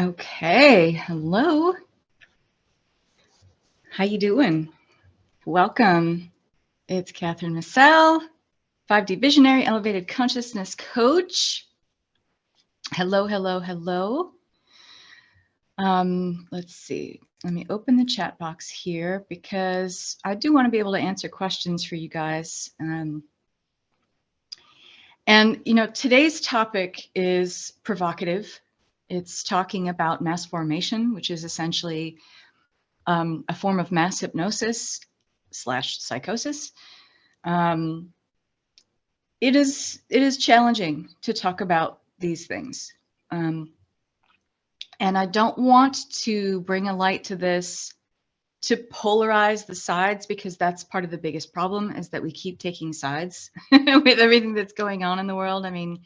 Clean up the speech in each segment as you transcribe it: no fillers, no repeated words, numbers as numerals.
Okay, hello. How you doing? Welcome. It's Kathryn Massell, 5D Visionary, Elevated Consciousness Coach. Hello, hello, hello. Let's see. Let me open the chat box here because I do want to be able to answer questions for you guys. And today's topic is provocative. It's talking about mass formation, which is essentially a form of mass hypnosis / psychosis. It is challenging to talk about these things. And I don't want to bring a light to this to polarize the sides, because that's part of the biggest problem, is that we keep taking sides with everything that's going on in the world. I mean,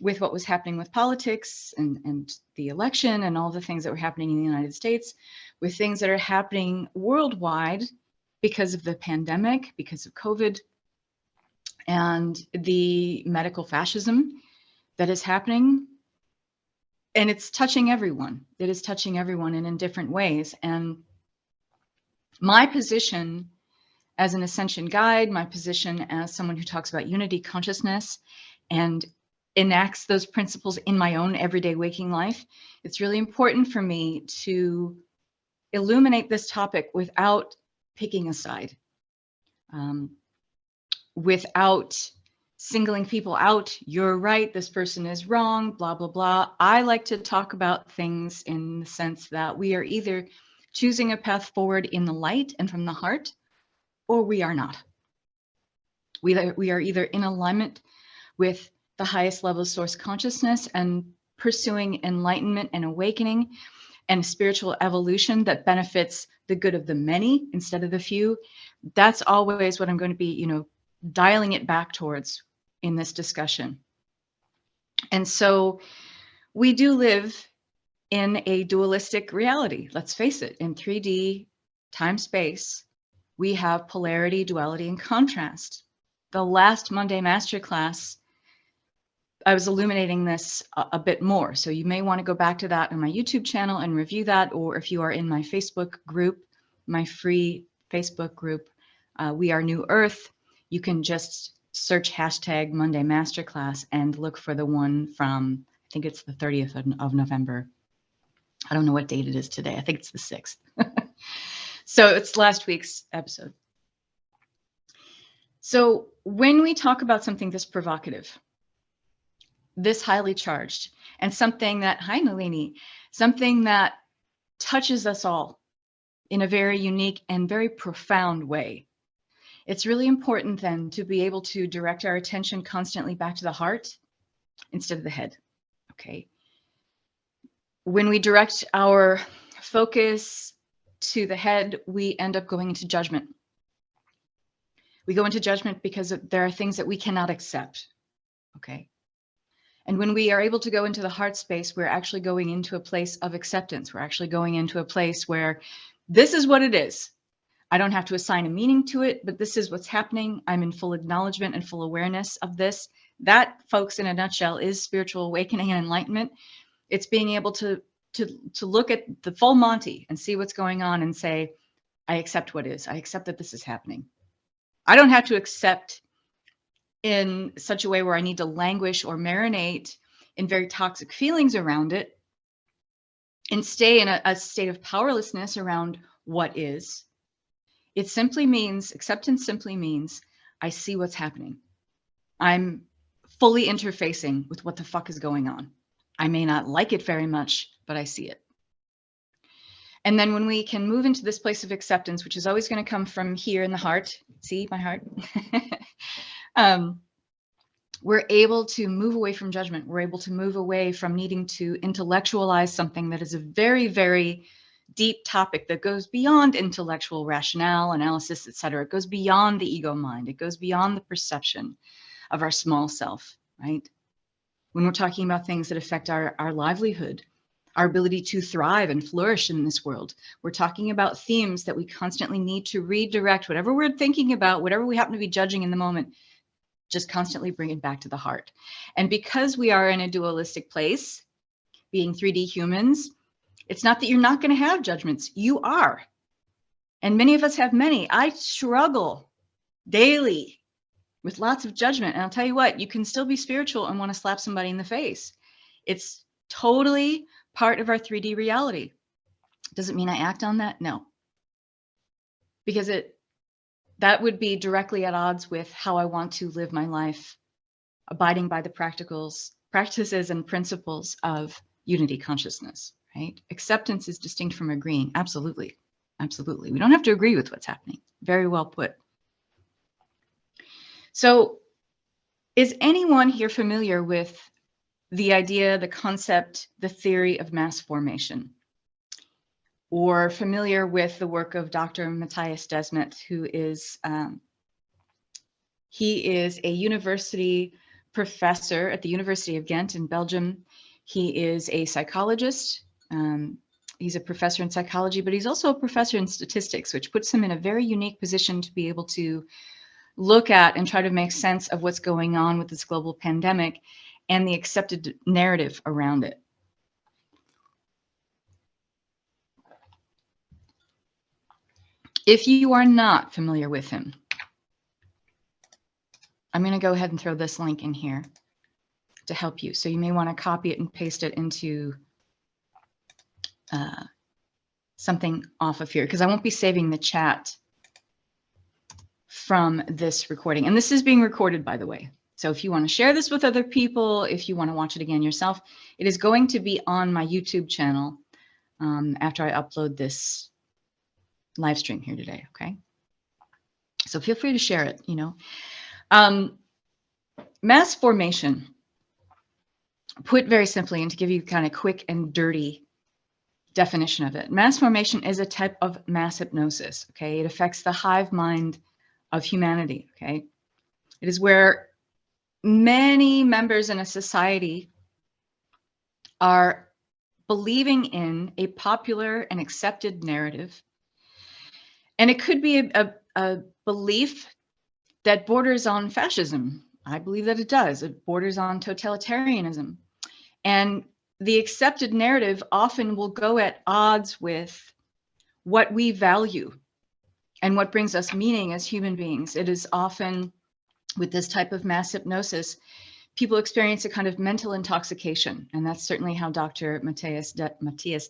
with what was happening with politics and the election and all the things that were happening in the United States, with things that are happening worldwide because of the pandemic, because of COVID, and the medical fascism that is happening. And it's touching everyone. It is touching everyone in different ways. And my position as an ascension guide, my position as someone who talks about unity consciousness and enacts those principles in my own everyday waking life, it's really important for me to illuminate this topic without picking a side, without singling people out. You're right, this person is wrong, blah, blah, blah. I like to talk about things in the sense that we are either choosing a path forward in the light and from the heart, or we are not. We are either in alignment with the highest level of source consciousness and pursuing enlightenment and awakening and spiritual evolution that benefits the good of the many instead of the few. That's always what I'm going to be, dialing it back towards in this discussion. And so we do live in a dualistic reality. Let's face it, in 3D time space, we have polarity, duality, and contrast. The last Monday Masterclass, I was illuminating this a bit more. So you may want to go back to that on my YouTube channel and review that. Or if you are in my Facebook group, my free Facebook group, We Are New Earth, you can just search hashtag Monday Masterclass and look for the one from, I think it's the 30th of November. I don't know what date it is today. I think it's the 6th. So it's last week's episode. So when we talk about something this provocative, this highly charged, and something that, hi Nalini, something that touches us all in a very unique and very profound way, it's really important then to be able to direct our attention constantly back to the heart instead of the head, okay? When we direct our focus to the head, we end up going into judgment. We go into judgment because there are things that we cannot accept, okay? And when we are able to go into the heart space, we're actually going into a place of acceptance. We're actually going into a place where this is what it is. I don't have to assign a meaning to it, but this is what's happening. I'm in full acknowledgement and full awareness of this. That, folks, in a nutshell, is spiritual awakening and enlightenment. It's being able to look at the full Monty and see what's going on and say, I accept what is. I accept that this is happening. I don't have to accept in such a way where I need to languish or marinate in very toxic feelings around it and stay in a state of powerlessness around what is. It simply means, acceptance simply means, I see what's happening. I'm fully interfacing with what the fuck is going on. I may not like it very much, but I see it. And then when we can move into this place of acceptance, which is always going to come from here in the heart, see my heart, we're able to move away from judgment. We're able to move away from needing to intellectualize something that is a very, very deep topic that goes beyond intellectual rationale, analysis, etc. It goes beyond the ego mind. It goes beyond the perception of our small self, right? When we're talking about things that affect our livelihood, our ability to thrive and flourish in this world, we're talking about themes that we constantly need to redirect whatever we're thinking about, whatever we happen to be judging in the moment, just constantly bring it back to the heart. And because we are in a dualistic place, being 3D humans, it's not that you're not going to have judgments. You are. And many of us have many. I struggle daily with lots of judgment. And I'll tell you what, you can still be spiritual and want to slap somebody in the face. It's totally part of our 3D reality. Does it mean I act on that? No. Because that would be directly at odds with how I want to live my life, abiding by the practices and principles of unity consciousness, right? Acceptance is distinct from agreeing. Absolutely. Absolutely. We don't have to agree with what's happening. Very well put. So is anyone here familiar with the idea, the concept, the theory of mass formation? Or familiar with the work of Dr. Mattias Desmet, who is, he is a university professor at the University of Ghent in Belgium. He is a psychologist. He's a professor in psychology, but he's also a professor in statistics, which puts him in a very unique position to be able to look at and try to make sense of what's going on with this global pandemic and the accepted narrative around it. If you are not familiar with him, I'm going to go ahead and throw this link in here to help you. So you may want to copy it and paste it into something off of here, because I won't be saving the chat from this recording. And this is being recorded, by the way. So if you want to share this with other people, if you want to watch it again yourself, it is going to be on my YouTube channel after I upload this live stream here today. Okay. So feel free to share it, you know. Mass formation, put very simply, and to give you kind of quick and dirty definition of it, mass formation is a type of mass hypnosis. Okay. It affects the hive mind of humanity. Okay. It is where many members in a society are believing in a popular and accepted narrative. And it could be a belief that borders on fascism. I believe that it does. It borders on totalitarianism. And the accepted narrative often will go at odds with what we value and what brings us meaning as human beings. It is often, with this type of mass hypnosis, people experience a kind of mental intoxication. And that's certainly how Dr. Mattias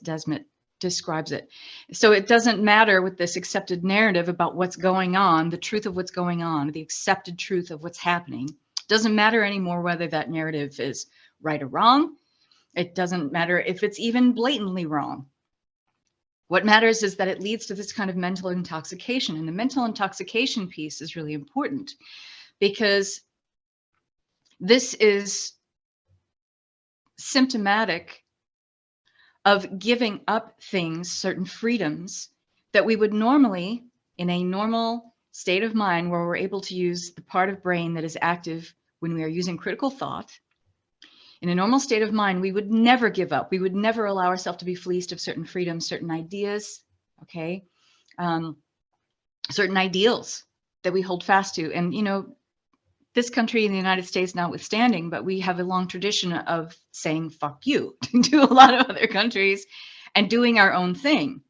Desmet describes it. So it doesn't matter with this accepted narrative about what's going on, the truth of what's going on, the accepted truth of what's happening. It doesn't matter anymore whether that narrative is right or wrong. It doesn't matter if it's even blatantly wrong. What matters is that it leads to this kind of mental intoxication. And the mental intoxication piece is really important, because this is symptomatic of giving up things, certain freedoms that we would normally, in a normal state of mind where we're able to use the part of brain that is active when we are using critical thought, in a normal state of mind, we would never give up. We would never allow ourselves to be fleeced of certain freedoms, certain ideas, okay? Certain ideals that we hold fast to. And, you know, this country in the United States notwithstanding, but we have a long tradition of saying fuck you to a lot of other countries and doing our own thing.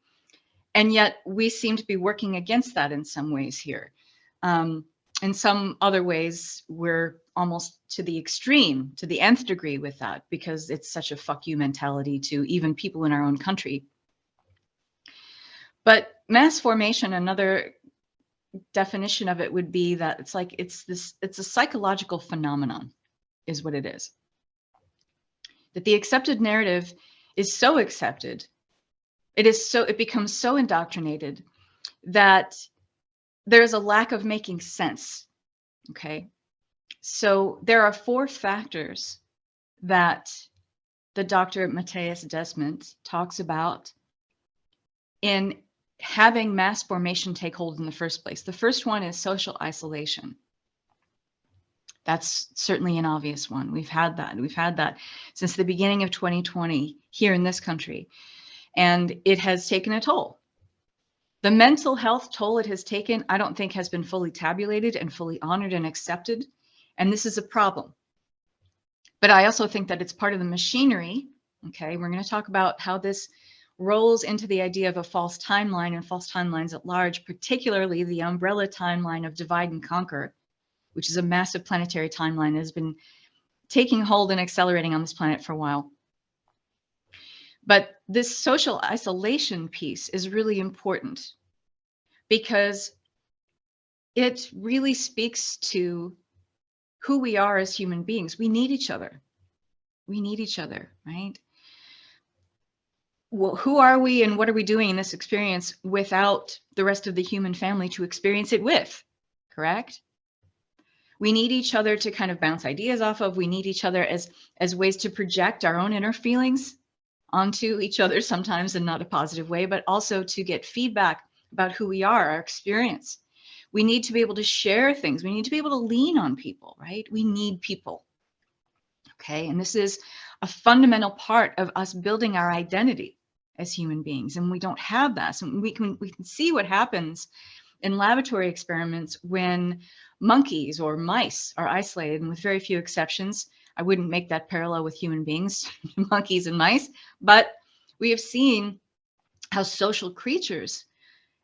And yet we seem to be working against that in some ways here. In some other ways, we're almost to the extreme, to the nth degree with that, because it's such a fuck you mentality to even people in our own country. But mass formation, another definition of it would be that it's a psychological phenomenon is what it is. That the accepted narrative is so accepted, it becomes so indoctrinated that there's a lack of making sense. Okay. So there are 4 factors that the Dr. Mattias Desmet talks about in having mass formation take hold in the first place. The first one is social isolation. That's certainly an obvious one. We've had that. We've had that since the beginning of 2020 here in this country. And it has taken a toll. The mental health toll it has taken, I don't think has been fully tabulated and fully honored and accepted. And this is a problem. But I also think that it's part of the machinery, Okay, we're going to talk about how this rolls into the idea of a false timeline and false timelines at large, particularly the umbrella timeline of divide and conquer, which is a massive planetary timeline that has been taking hold and accelerating on this planet for a while. But this social isolation piece is really important because it really speaks to who we are as human beings. We need each other. We need each other, right? Well, who are we and what are we doing in this experience without the rest of the human family to experience it with? Correct? We need each other to kind of bounce ideas off of. We need each other as ways to project our own inner feelings onto each other, sometimes in not a positive way, but also to get feedback about who we are, our experience. We need to be able to share things. We need to be able to lean on people, right? We need people. Okay. And this is a fundamental part of us building our identity as human beings. And we don't have that. So we can see what happens in laboratory experiments when monkeys or mice are isolated, and with very few exceptions. I wouldn't make that parallel with human beings, monkeys and mice, but we have seen how social creatures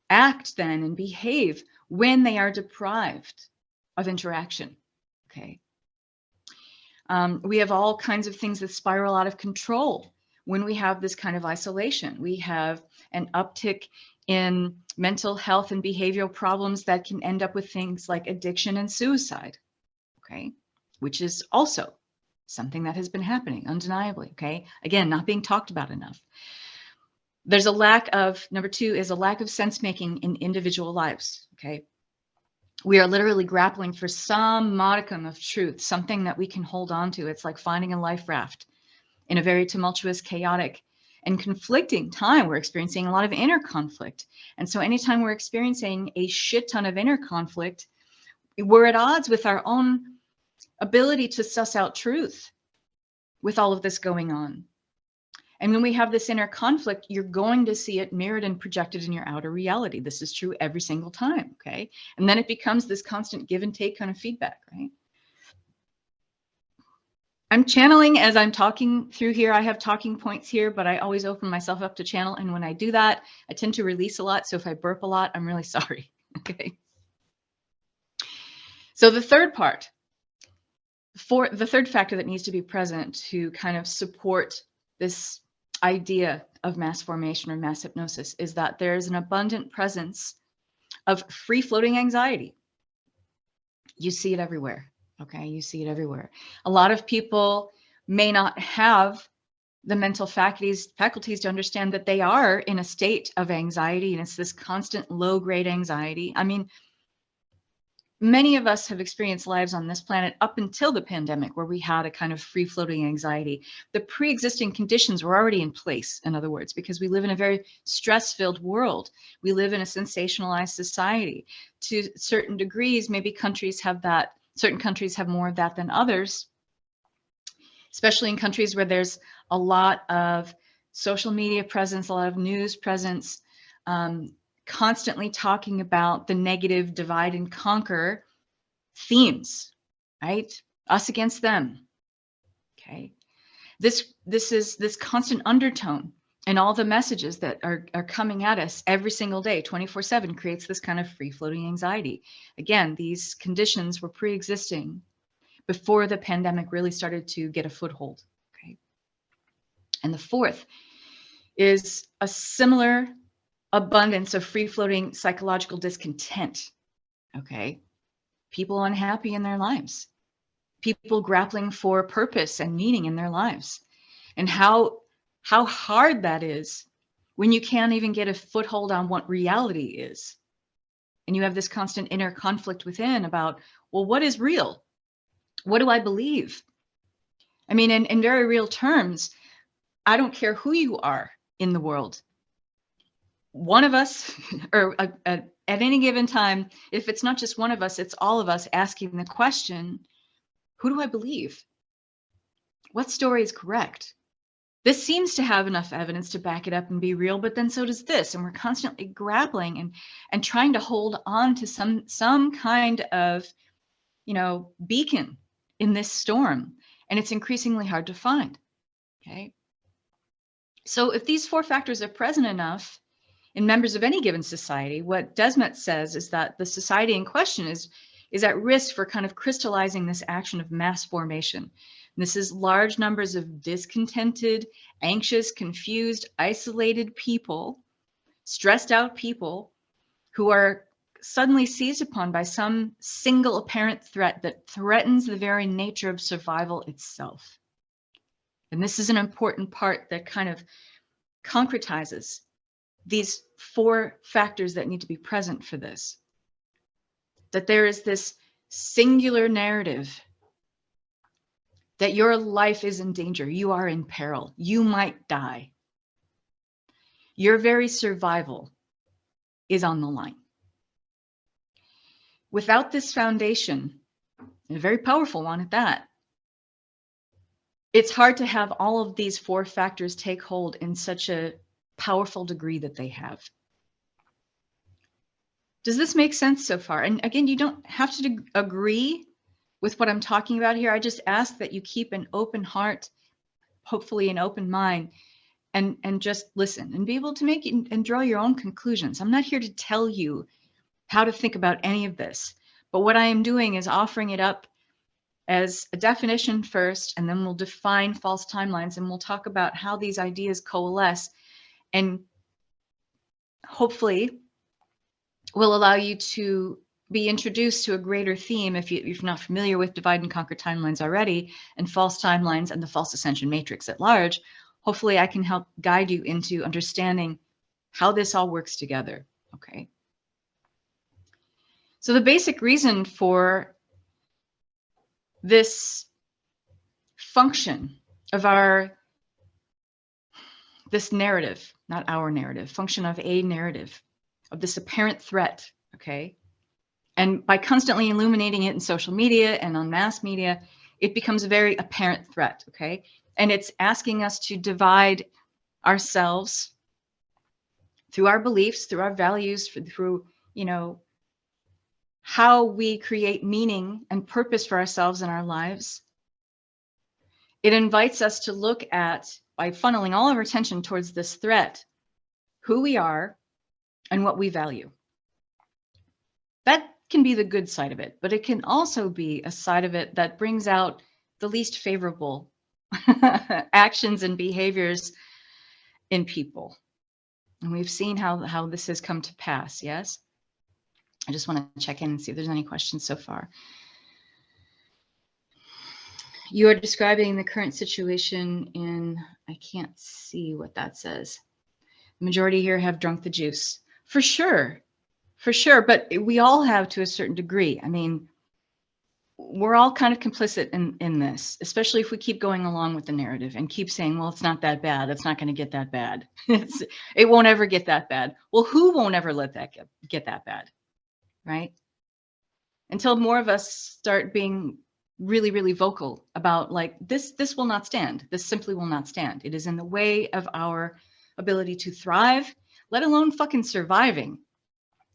act then and behave when they are deprived of interaction. Okay. We have all kinds of things that spiral out of control when we have this kind of isolation. We have an uptick in mental health and behavioral problems that can end up with things like addiction and suicide, okay, which is also something that has been happening undeniably, okay? Again, not being talked about enough. There's a lack of, number two is a lack of sense making in individual lives, okay? We are literally grappling for some modicum of truth, something that we can hold on to. It's like finding a life raft in a very tumultuous, chaotic, and conflicting time. We're experiencing a lot of inner conflict. And so anytime we're experiencing a shit ton of inner conflict, we're at odds with our own ability to suss out truth with all of this going on. And when we have this inner conflict, you're going to see it mirrored and projected in your outer reality. This is true every single time, okay? And then it becomes this constant give and take kind of feedback, right? I'm channeling as I'm talking through here. I have talking points here, but I always open myself up to channel. And when I do that, I tend to release a lot. So if I burp a lot, I'm really sorry. Okay. So the third part, the third factor that needs to be present to kind of support this idea of mass formation or mass hypnosis is that there's an abundant presence of free-floating anxiety. You see it everywhere. Okay, you see it everywhere. A lot of people may not have the mental faculties to understand that they are in a state of anxiety, and it's this constant low-grade anxiety. I mean, many of us have experienced lives on this planet up until the pandemic where we had a kind of free-floating anxiety. The pre-existing conditions were already in place, in other words, because we live in a very stress-filled world. We live in a sensationalized society. To certain degrees, maybe countries have that. Certain countries have more of that than others, especially in countries where there's a lot of social media presence, a lot of news presence, constantly talking about the negative divide and conquer themes, right? Us against them, okay? This is this constant undertone and all the messages that are coming at us every single day, 24/7, creates this kind of free-floating anxiety. Again, these conditions were pre-existing before the pandemic really started to get a foothold, okay? And the fourth is a similar abundance of free-floating psychological discontent, okay? People unhappy in their lives, people grappling for purpose and meaning in their lives, and how hard that is when you can't even get a foothold on what reality is. And you have this constant inner conflict within about, well, what is real? What do I believe? I mean, in very real terms, I don't care who you are in the world. One of us, or at any given time, if it's not just one of us, it's all of us asking the question, who do I believe? What story is correct? This seems to have enough evidence to back it up and be real, but then so does this. And we're constantly grappling and trying to hold on to some kind of, beacon in this storm. And it's increasingly hard to find, okay? So if these four factors are present enough in members of any given society, what Desmet says is that the society in question is at risk for kind of crystallizing this action of mass formation. And this is large numbers of discontented, anxious, confused, isolated people, stressed out people who are suddenly seized upon by some single apparent threat that threatens the very nature of survival itself. And this is an important part that kind of concretizes these four factors that need to be present for this. That there is this singular narrative that your life is in danger, you are in peril, you might die. Your very survival is on the line. Without this foundation, and a very powerful one at that, it's hard to have all of these four factors take hold in such a powerful degree that they have. Does this make sense so far? And again, you don't have to agree with what I'm talking about here. I just ask that you keep an open heart, hopefully an open mind, and just listen and be able to make and draw your own conclusions. I'm not here to tell you how to think about any of this, but what I am doing is offering it up as a definition first, and then we'll define false timelines, and we'll talk about how these ideas coalesce, and hopefully will allow you to be introduced to a greater theme if you're not familiar with divide and conquer timelines already, and false timelines and the false ascension matrix at large. Hopefully I can help guide you into understanding how this all works together, okay? So the basic reason for this function of this narrative, not our narrative, function of a narrative, of this apparent threat, okay? And by constantly illuminating it in social media and on mass media, it becomes a very apparent threat, okay? And it's asking us to divide ourselves through our beliefs, through our values, through, you know, how we create meaning and purpose for ourselves in our lives. It invites us to look at, by funneling all of our attention towards this threat, who we are and what we value. That can be the good side of it, but it can also be a side of it that brings out the least favorable actions and behaviors in people. And we've seen how this has come to pass, yes? I just want to check in and see if there's any questions so far. You are describing the current situation in, I can't see what that says. The majority here have drunk the juice. For sure, but we all have to a certain degree. I mean, we're all kind of complicit in this, especially if we keep going along with the narrative and keep saying, well, it's not that bad. It's not going to get that bad. It won't ever get that bad. Well, who won't ever let that get that bad, right? Until more of us start being really, really vocal about like, this will not stand. This simply will not stand. It is in the way of our ability to thrive, let alone fucking surviving.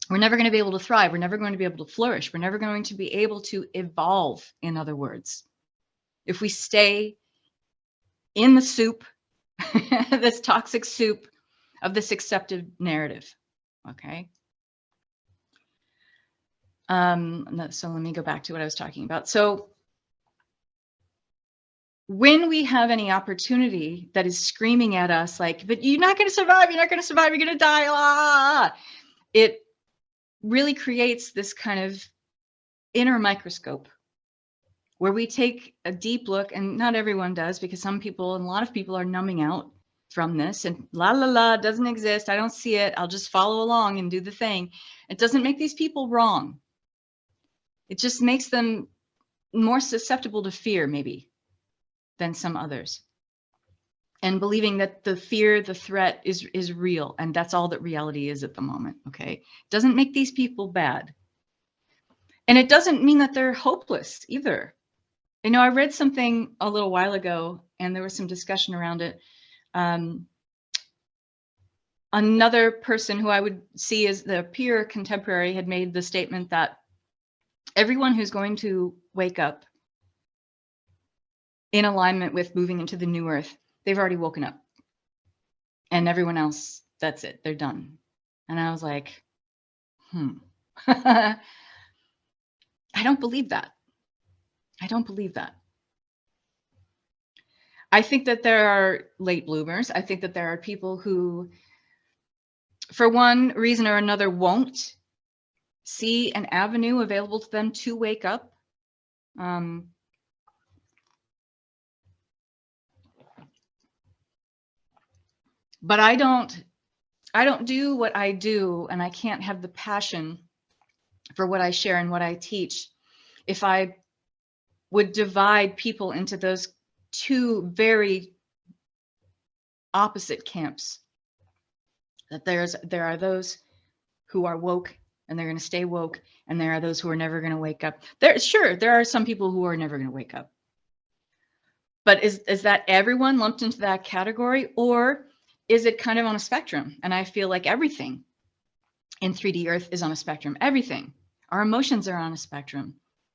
We're never going to be able to thrive. We're never going to be able to flourish. We're never going to be able to evolve, in other words, if we stay in the soup, this toxic soup of this accepted narrative, okay? So let me go back to what I was talking about. So when we have any opportunity that is screaming at us like, but you're not going to survive, you're not going to survive, you're going to die, ah, it really creates this kind of inner microscope where we take a deep look, and not everyone does, because some people and a lot of people are numbing out from this and la, doesn't exist. I don't see it. I'll just follow along and do the thing. It doesn't make these people wrong. It just makes them more susceptible to fear, maybe, than some others. And believing that the fear, the threat is real, and that's all that reality is at the moment, okay? Doesn't make these people bad. And it doesn't mean that they're hopeless either. You know, I read something a little while ago, and there was some discussion around it. Another person who I would see as the peer contemporary had made the statement that everyone who's going to wake up in alignment with moving into the new earth, they've already woken up. And everyone else, that's it, they're done. And I was like, I don't believe that. I don't believe that. I think that there are late bloomers. I think that there are people who, for one reason or another, won't see an avenue available to them to wake up. But I don't do what I do, and I can't have the passion for what I share and what I teach if I would divide people into those two very opposite camps. That there are those who are woke and they're going to stay woke, and there are those who are never going to wake up. There are some people who are never going to wake up. But is that everyone lumped into that category, or is it kind of on a spectrum? And I feel like everything in 3D Earth is on a spectrum. Everything. Our emotions are on a spectrum.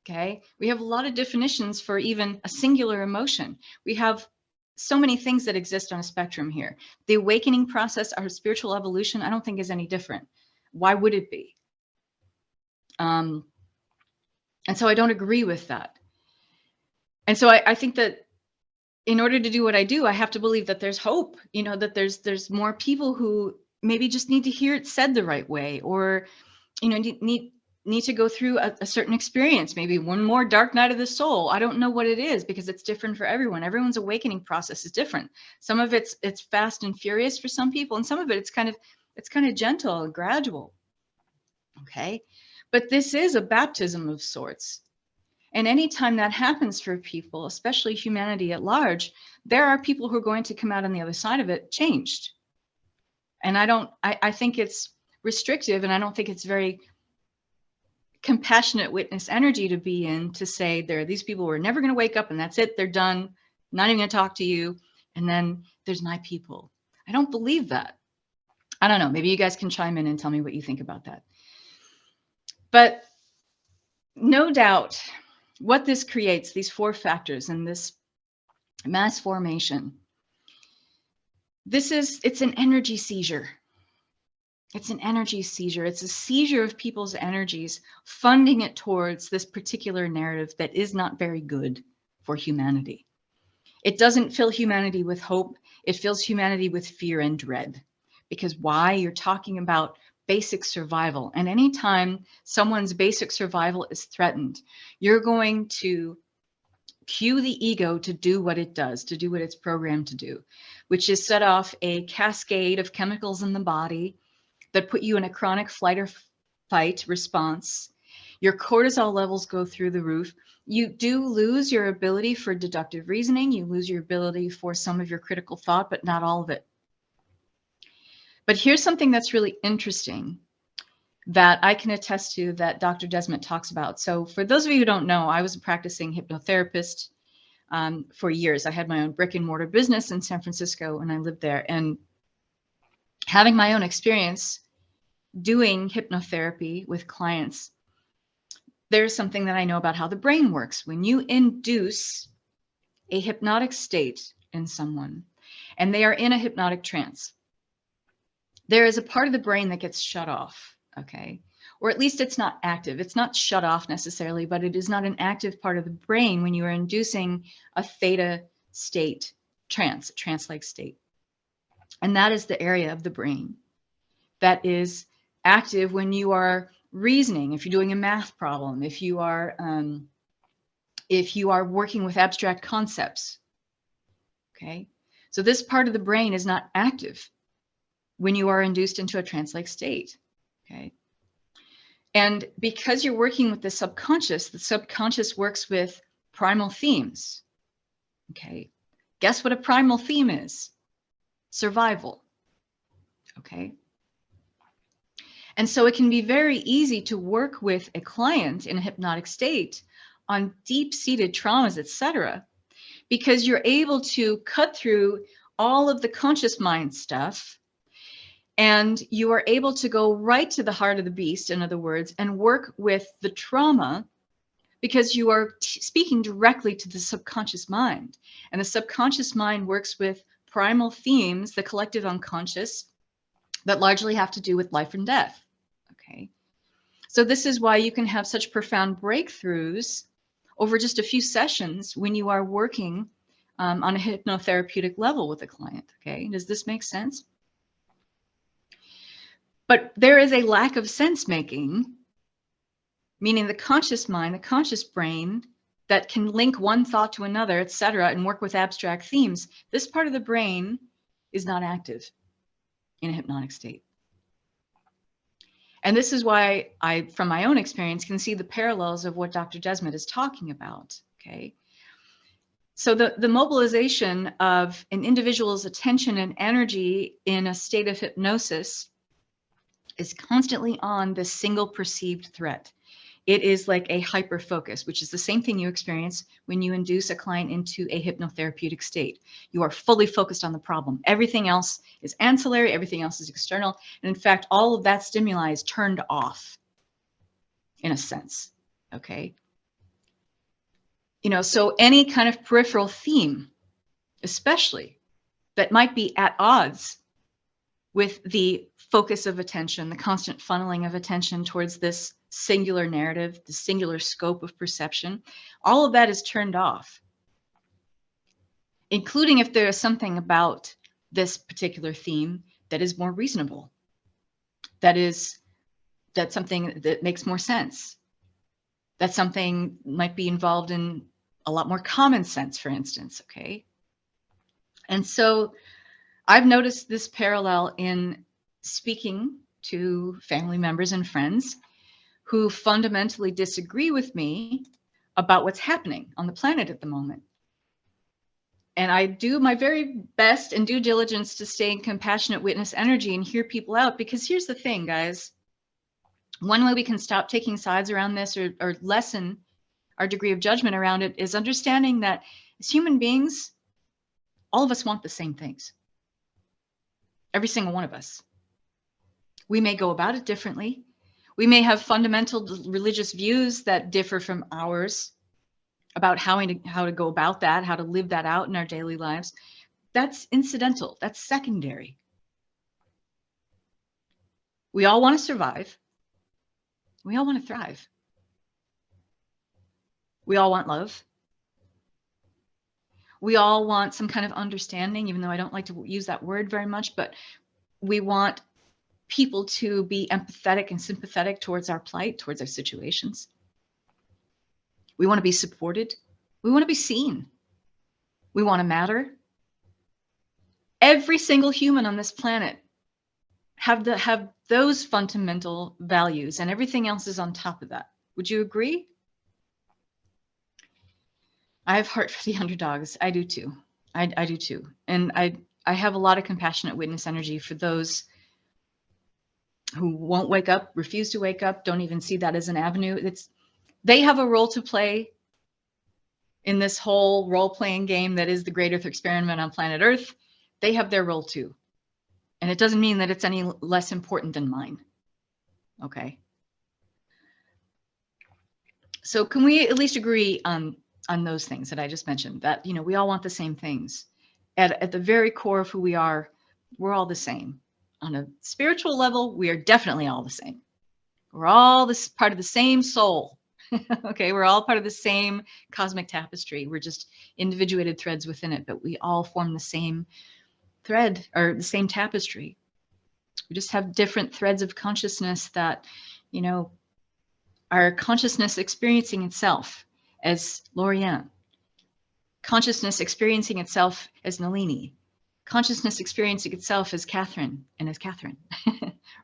Okay. We have a lot of definitions for even a singular emotion. We have so many things that exist on a spectrum here. The awakening process, our spiritual evolution, I don't think is any different. Why would it be? And so I don't agree with that. And so I think that in order to do what I do, I have to believe that there's hope, that there's more people who maybe just need to hear it said the right way, or, need to go through a certain experience, maybe one more dark night of the soul. I don't know what it is, because it's different for everyone. Everyone's awakening process is different. Some of it's fast and furious for some people, and some of it's kind of gentle and gradual. Okay. But this is a baptism of sorts. And anytime that happens for people, especially humanity at large, there are people who are going to come out on the other side of it changed. And I think it's restrictive, and I don't think it's very compassionate witness energy to be in, to say there are these people who are never going to wake up and that's it, they're done, not even going to talk to you. And then there's my people. I don't believe that. I don't know. Maybe you guys can chime in and tell me what you think about that. But no doubt what this creates, these four factors and this mass formation, it's an energy seizure. It's an energy seizure. It's a seizure of people's energies, funding it towards this particular narrative that is not very good for humanity. It doesn't fill humanity with hope. It fills humanity with fear and dread. Because why? You're talking about basic survival. And anytime someone's basic survival is threatened, you're going to cue the ego to do what it does, to do what it's programmed to do, which is set off a cascade of chemicals in the body that put you in a chronic flight or fight response. Your cortisol levels go through the roof. You do lose your ability for deductive reasoning. You lose your ability for some of your critical thought, but not all of it. But here's something that's really interesting that I can attest to, that Dr. Desmet talks about. So for those of you who don't know, I was a practicing hypnotherapist for years. I had my own brick and mortar business in San Francisco, and I lived there. And having my own experience doing hypnotherapy with clients, there's something that I know about how the brain works. When you induce a hypnotic state in someone and they are in a hypnotic trance, there is a part of the brain that gets shut off, okay? Or at least it's not active. It's not shut off necessarily, but it is not an active part of the brain when you are inducing a theta state, trance-like state. And that is the area of the brain that is active when you are reasoning, if you're doing a math problem, if you are working with abstract concepts. Okay, so this part of the brain is not active when you are induced into a trance-like state. Okay, and because you're working with the subconscious works with primal themes. Okay, guess what a primal theme is? Survival. Okay. And so it can be very easy to work with a client in a hypnotic state on deep-seated traumas, etc., because you're able to cut through all of the conscious mind stuff, and you are able to go right to the heart of the beast, in other words, and work with the trauma, because you are speaking directly to the subconscious mind. And the subconscious mind works with primal themes, the collective unconscious, that largely have to do with life and death. Okay. So this is why you can have such profound breakthroughs over just a few sessions when you are working on a hypnotherapeutic level with a client. Okay. Does this make sense? But there is a lack of sense making, meaning the conscious mind, the conscious brain that can link one thought to another, etc., and work with abstract themes. This part of the brain is not active in a hypnotic state. And this is why I, from my own experience, can see the parallels of what Dr. Desmet is talking about. Okay. So the mobilization of an individual's attention and energy in a state of hypnosis is constantly on this single perceived threat. It is like a hyper focus, which is the same thing you experience when you induce a client into a hypnotherapeutic state. You are fully focused on the problem. Everything else is ancillary, everything else is external. And in fact, all of that stimuli is turned off in a sense. Okay. You know, so any kind of peripheral theme, especially that might be at odds with the focus of attention, the constant funneling of attention towards this singular narrative, the singular scope of perception, all of that is turned off, including if there is something about this particular theme that is more reasonable, that's something that makes more sense, that something might be involved in a lot more common sense, for instance, okay? And so I've noticed this parallel in speaking to family members and friends who fundamentally disagree with me about what's happening on the planet at the moment. And I do my very best and due diligence to stay in compassionate witness energy and hear people out, because here's the thing, guys. One way we can stop taking sides around this or lessen our degree of judgment around it is understanding that as human beings, all of us want the same things. Every single one of us. We may go about it differently. We may have fundamental religious views that differ from ours about how to go about that, how to live that out in our daily lives. That's incidental. That's secondary. We all want to survive. We all want to thrive. We all want love. We all want some kind of understanding, even though I don't like to use that word very much, but we want people to be empathetic and sympathetic towards our plight, towards our situations. We want to be supported. We want to be seen. We want to matter. Every single human on this planet have those fundamental values, and everything else is on top of that. Would you agree? I have heart for the underdogs. I do too. I do too. And I have a lot of compassionate witness energy for those who won't wake up, refuse to wake up, don't even see that as an avenue. They have a role to play in this whole role-playing game that is the Great Earth Experiment on planet Earth. They have their role too. And it doesn't mean that it's any less important than mine. Okay. So can we at least agree on those things that I just mentioned, that, you know, we all want the same things. At the very core of who we are, we're all the same. On a spiritual level, we are definitely all the same. We're all this part of the same soul. Okay, we're all part of the same cosmic tapestry. We're just individuated threads within it, but we all form the same thread or the same tapestry. We just have different threads of consciousness that, you know, our consciousness experiencing itself as Lorianne, consciousness experiencing itself as Nalini, consciousness experiencing itself as Kathryn and as Kathryn,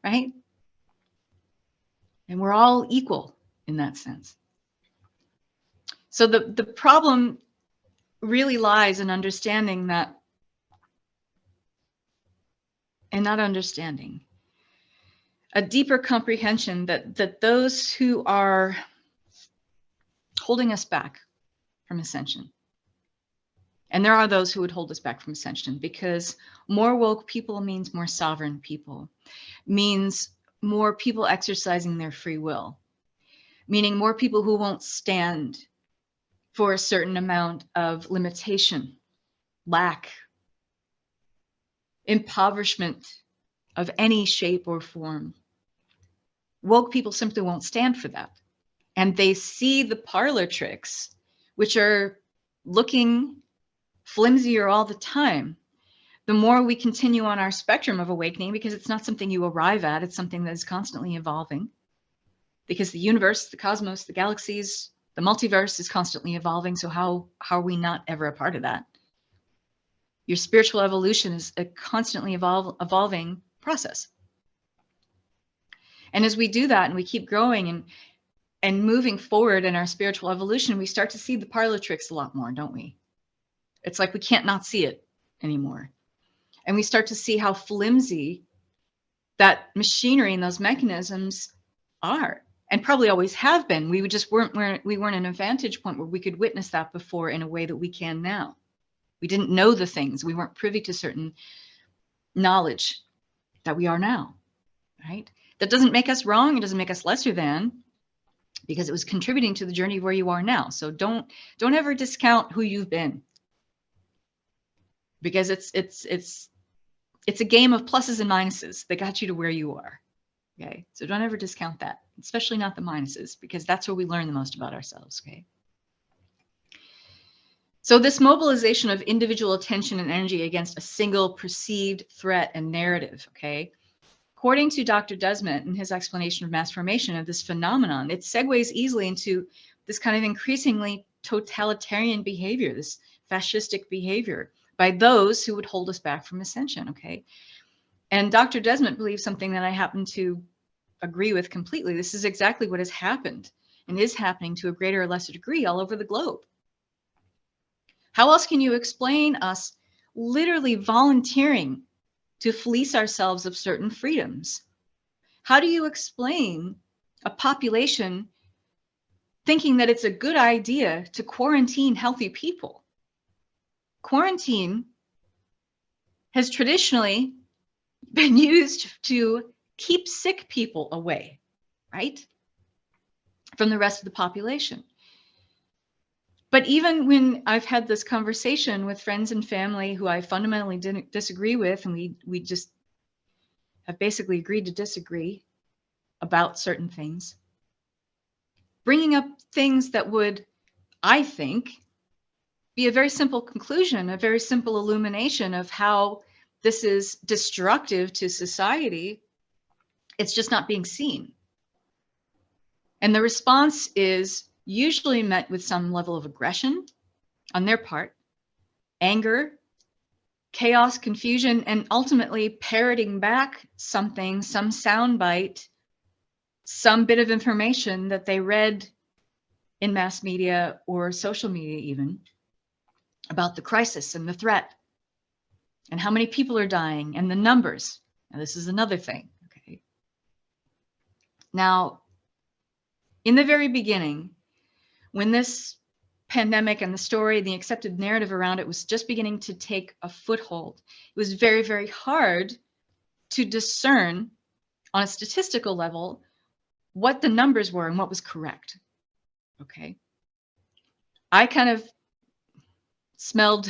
right? And we're all equal in that sense. So the problem really lies in understanding that, and not understanding, a deeper comprehension that those who are holding us back from ascension, and there are those who would hold us back from ascension, because more woke people means more sovereign people, means more people exercising their free will, meaning more people who won't stand for a certain amount of limitation, lack, impoverishment of any shape or form. Woke people simply won't stand for that. And they see the parlor tricks, which are looking flimsier all the time. The more we continue on our spectrum of awakening, because it's not something you arrive at, it's something that is constantly evolving. Because the universe, the cosmos, the galaxies, the multiverse is constantly evolving. So how are we not ever a part of that? Your spiritual evolution is a constantly evolving process. And as we do that and we keep growing and moving forward in our spiritual evolution, we start to see the parlor tricks a lot more, don't we? It's like we can't not see it anymore. And we start to see how flimsy that machinery and those mechanisms are, and probably always have been. We just weren't in a vantage point where we could witness that before in a way that we can now. We didn't know the things. We weren't privy to certain knowledge that we are now, right? That doesn't make us wrong. It doesn't make us lesser than, because it was contributing to the journey of where you are now. So don't ever discount who you've been, because it's a game of pluses and minuses that got you to where you are. Okay, so don't ever discount that, especially not the minuses, because that's where we learn the most about ourselves. Okay. So this mobilization of individual attention and energy against a single perceived threat and narrative, okay? According to Dr. Desmet in his explanation of mass formation of this phenomenon, it segues easily into this kind of increasingly totalitarian behavior, this fascistic behavior by those who would hold us back from ascension, okay? And Dr. Desmet believes something that I happen to agree with completely. This is exactly what has happened and is happening to a greater or lesser degree all over the globe. How else can you explain us literally volunteering to fleece ourselves of certain freedoms? How do you explain a population thinking that it's a good idea to quarantine healthy people? Quarantine has traditionally been used to keep sick people away, right, from the rest of the population. But even when I've had this conversation with friends and family who I fundamentally didn't disagree with, and we just have basically agreed to disagree about certain things, bringing up things that would, I think, be a very simple conclusion, a very simple illumination of how this is destructive to society, it's just not being seen. And the response is usually met with some level of aggression on their part, anger, chaos, confusion, and ultimately parroting back something, some soundbite, some bit of information that they read in mass media or social media even about the crisis and the threat and how many people are dying and the numbers. Now, this is another thing, okay? Now, in the very beginning, when this pandemic and the story, the accepted narrative around it was just beginning to take a foothold, it was very, very hard to discern on a statistical level what the numbers were and what was correct. Okay. I kind of smelled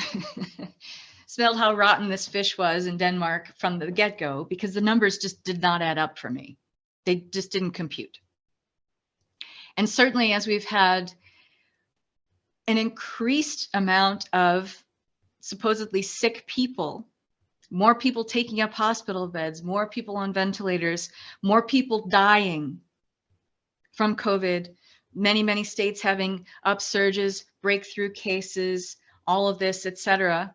smelled how rotten this fish was in Denmark from the get-go, because the numbers just did not add up for me. They just didn't compute. And certainly as we've had an increased amount of supposedly sick people, more people taking up hospital beds, more people on ventilators, more people dying from COVID, many, many states having upsurges, breakthrough cases, all of this, etc.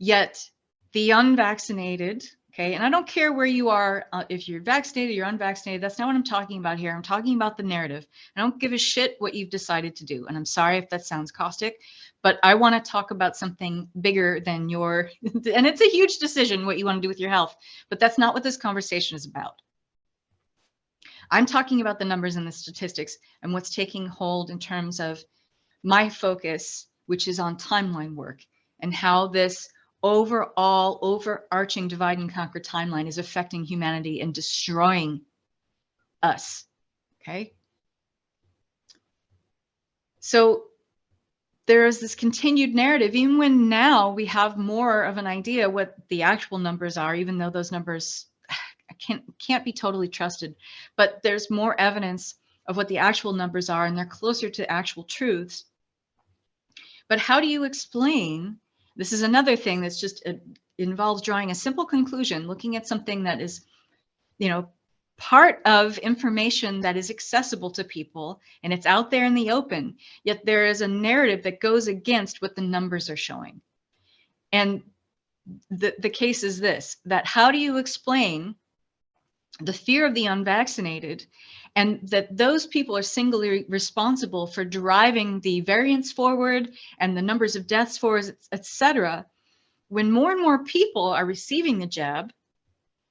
Yet the unvaccinated, okay, and I don't care where you are, if you're vaccinated, you're unvaccinated, that's not what I'm talking about here. I'm talking about the narrative. I don't give a shit what you've decided to do. And I'm sorry if that sounds caustic, but I want to talk about something bigger than your, and it's a huge decision what you want to do with your health, but that's not what this conversation is about. I'm talking about the numbers and the statistics and what's taking hold in terms of my focus, which is on timeline work, and how this overall overarching divide and conquer timeline is affecting humanity and destroying us. Okay. So there is this continued narrative, even when now we have more of an idea what the actual numbers are, even though those numbers can't be totally trusted, but there's more evidence of what the actual numbers are, and they're closer to actual truths. But how do you explain? This is another thing that's just involves drawing a simple conclusion, looking at something that is, part of information that is accessible to people, and it's out there in the open, yet there is a narrative that goes against what the numbers are showing. And the case is this, that how do you explain the fear of the unvaccinated, and that those people are singularly responsible for driving the variants forward and the numbers of deaths forward, etc., when more and more people are receiving the jab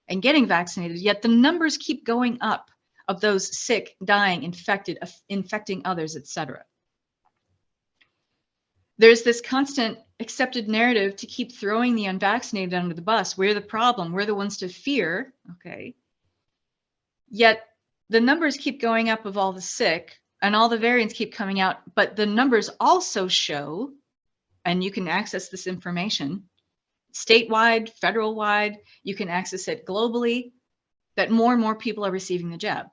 and getting vaccinated, yet the numbers keep going up of those sick, dying, infected, infecting others, etc. There's this constant accepted narrative to keep throwing the unvaccinated under the bus. We're the problem. We're the ones to fear. Okay. Yet the numbers keep going up of all the sick and all the variants keep coming out. But the numbers also show, and you can access this information statewide, federal-wide, you can access it globally, that more and more people are receiving the jab.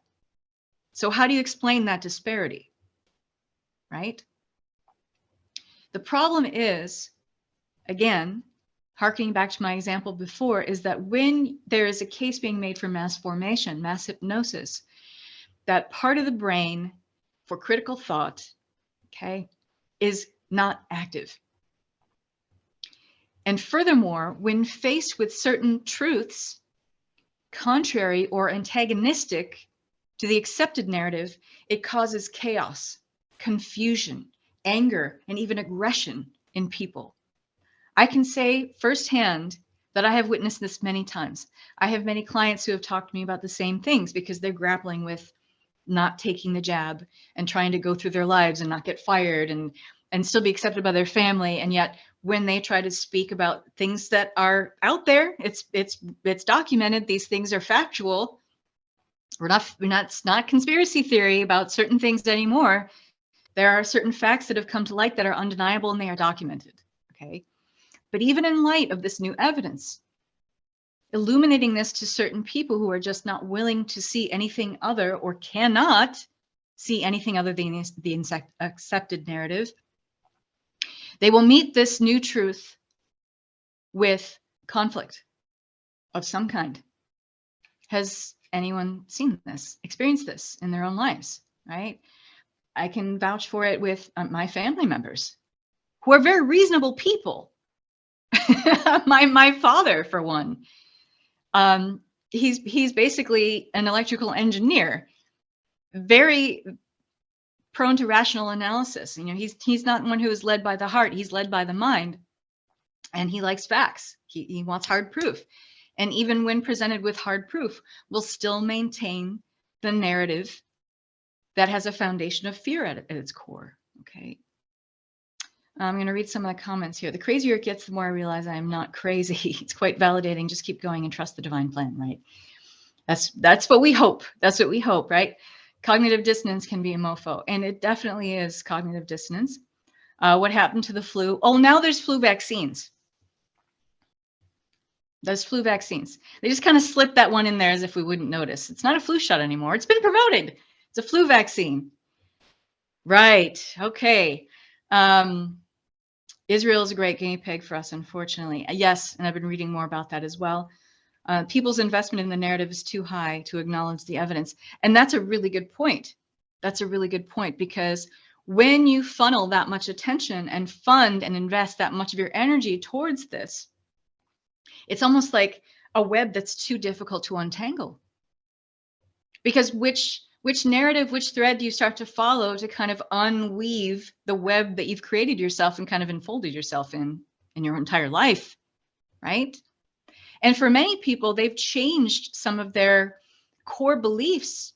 So how do you explain that disparity, right? The problem is, again, harkening back to my example before, is that when there is a case being made for mass formation, mass hypnosis, that part of the brain for critical thought, okay, is not active. And furthermore, when faced with certain truths, contrary or antagonistic to the accepted narrative, it causes chaos, confusion, anger, and even aggression in people. I can say firsthand that I have witnessed this many times. I have many clients who have talked to me about the same things because they're grappling with not taking the jab and trying to go through their lives and not get fired and still be accepted by their family. And yet when they try to speak about things that are out there, it's documented, these things are factual. It's not conspiracy theory about certain things anymore. There are certain facts that have come to light that are undeniable, and they are documented. Okay. But even in light of this new evidence, illuminating this to certain people who are just not willing to see anything other, or cannot see anything other than the accepted narrative, they will meet this new truth with conflict of some kind. Has anyone seen this, experienced this in their own lives, right? I can vouch for it with my family members who are very reasonable people. my father, for one, he's basically an electrical engineer, very prone to rational analysis. He's not one who is led by the heart. He's led by the mind, and he likes facts. He wants hard proof. And even when presented with hard proof, will still maintain the narrative that has a foundation of fear at its core. Okay. I'm going to read some of the comments here. The crazier it gets, the more I realize I am not crazy. It's quite validating. Just keep going and trust the divine plan, right? That's what we hope. That's what we hope, right? Cognitive dissonance can be a mofo, and it definitely is cognitive dissonance. What happened to the flu? Oh, now there's flu vaccines. There's flu vaccines. They just kind of slipped that one in there as if we wouldn't notice. It's not a flu shot anymore. It's been promoted. It's a flu vaccine. Right. Okay. Israel is a great guinea pig for us, unfortunately. Yes, and I've been reading more about that as well. People's investment in the narrative is too high to acknowledge the evidence. And that's a really good point. That's a really good point, because when you funnel that much attention and fund and invest that much of your energy towards this, it's almost like a web that's too difficult to untangle. Because which narrative, which thread do you start to follow to kind of unweave the web that you've created yourself and kind of enfolded yourself in your entire life, right? And for many people, they've changed some of their core beliefs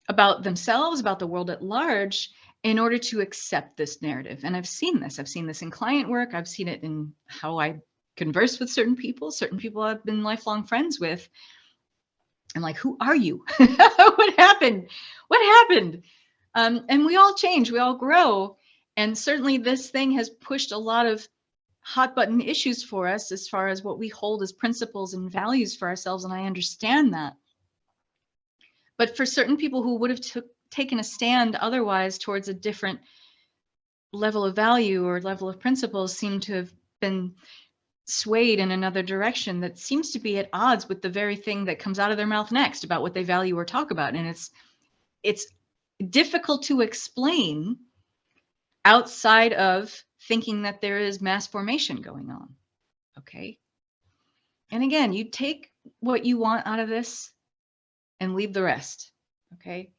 about themselves, about the world at large, in order to accept this narrative. And I've seen this. I've seen this in client work. I've seen it in how I converse with certain people I've been lifelong friends with. I'm like, who are you? What happened? What happened? And we all change. We all grow. And certainly this thing has pushed a lot of hot button issues for us as far as what we hold as principles and values for ourselves. And I understand that. But for certain people who would have taken a stand otherwise towards a different level of value or level of principles, seem to have been swayed in another direction that seems to be at odds with the very thing that comes out of their mouth next about what they value or talk about. And it's difficult to explain outside of thinking that there is mass formation going on. Okay. And again, you take what you want out of this and leave the rest. Okay.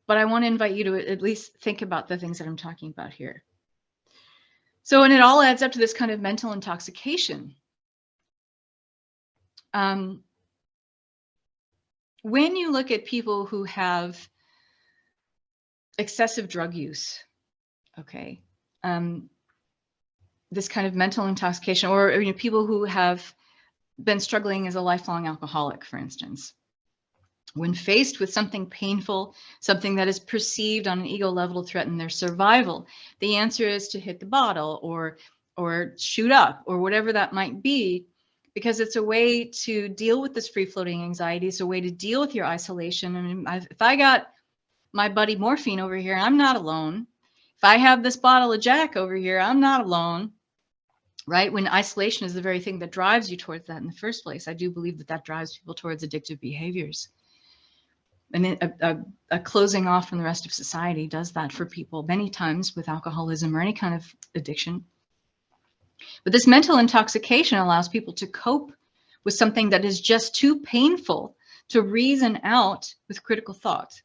But I want to invite you to at least think about the things that I'm talking about here. So, and it all adds up to this kind of mental intoxication. When you look at people who have excessive drug use, okay, this kind of mental intoxication, or people who have been struggling as a lifelong alcoholic, for instance, when faced with something painful, something that is perceived on an ego level to threaten their survival, the answer is to hit the bottle or shoot up or whatever that might be, because it's a way to deal with this free-floating anxiety. It's a way to deal with your isolation. I mean, if I got my buddy morphine over here, I'm not alone. If I have this bottle of Jack over here, I'm not alone, right? When isolation is the very thing that drives you towards that in the first place. I do believe that that drives people towards addictive behaviors. And a closing off from the rest of society does that for people many times with alcoholism or any kind of addiction. But this mental intoxication allows people to cope with something that is just too painful to reason out with critical thought.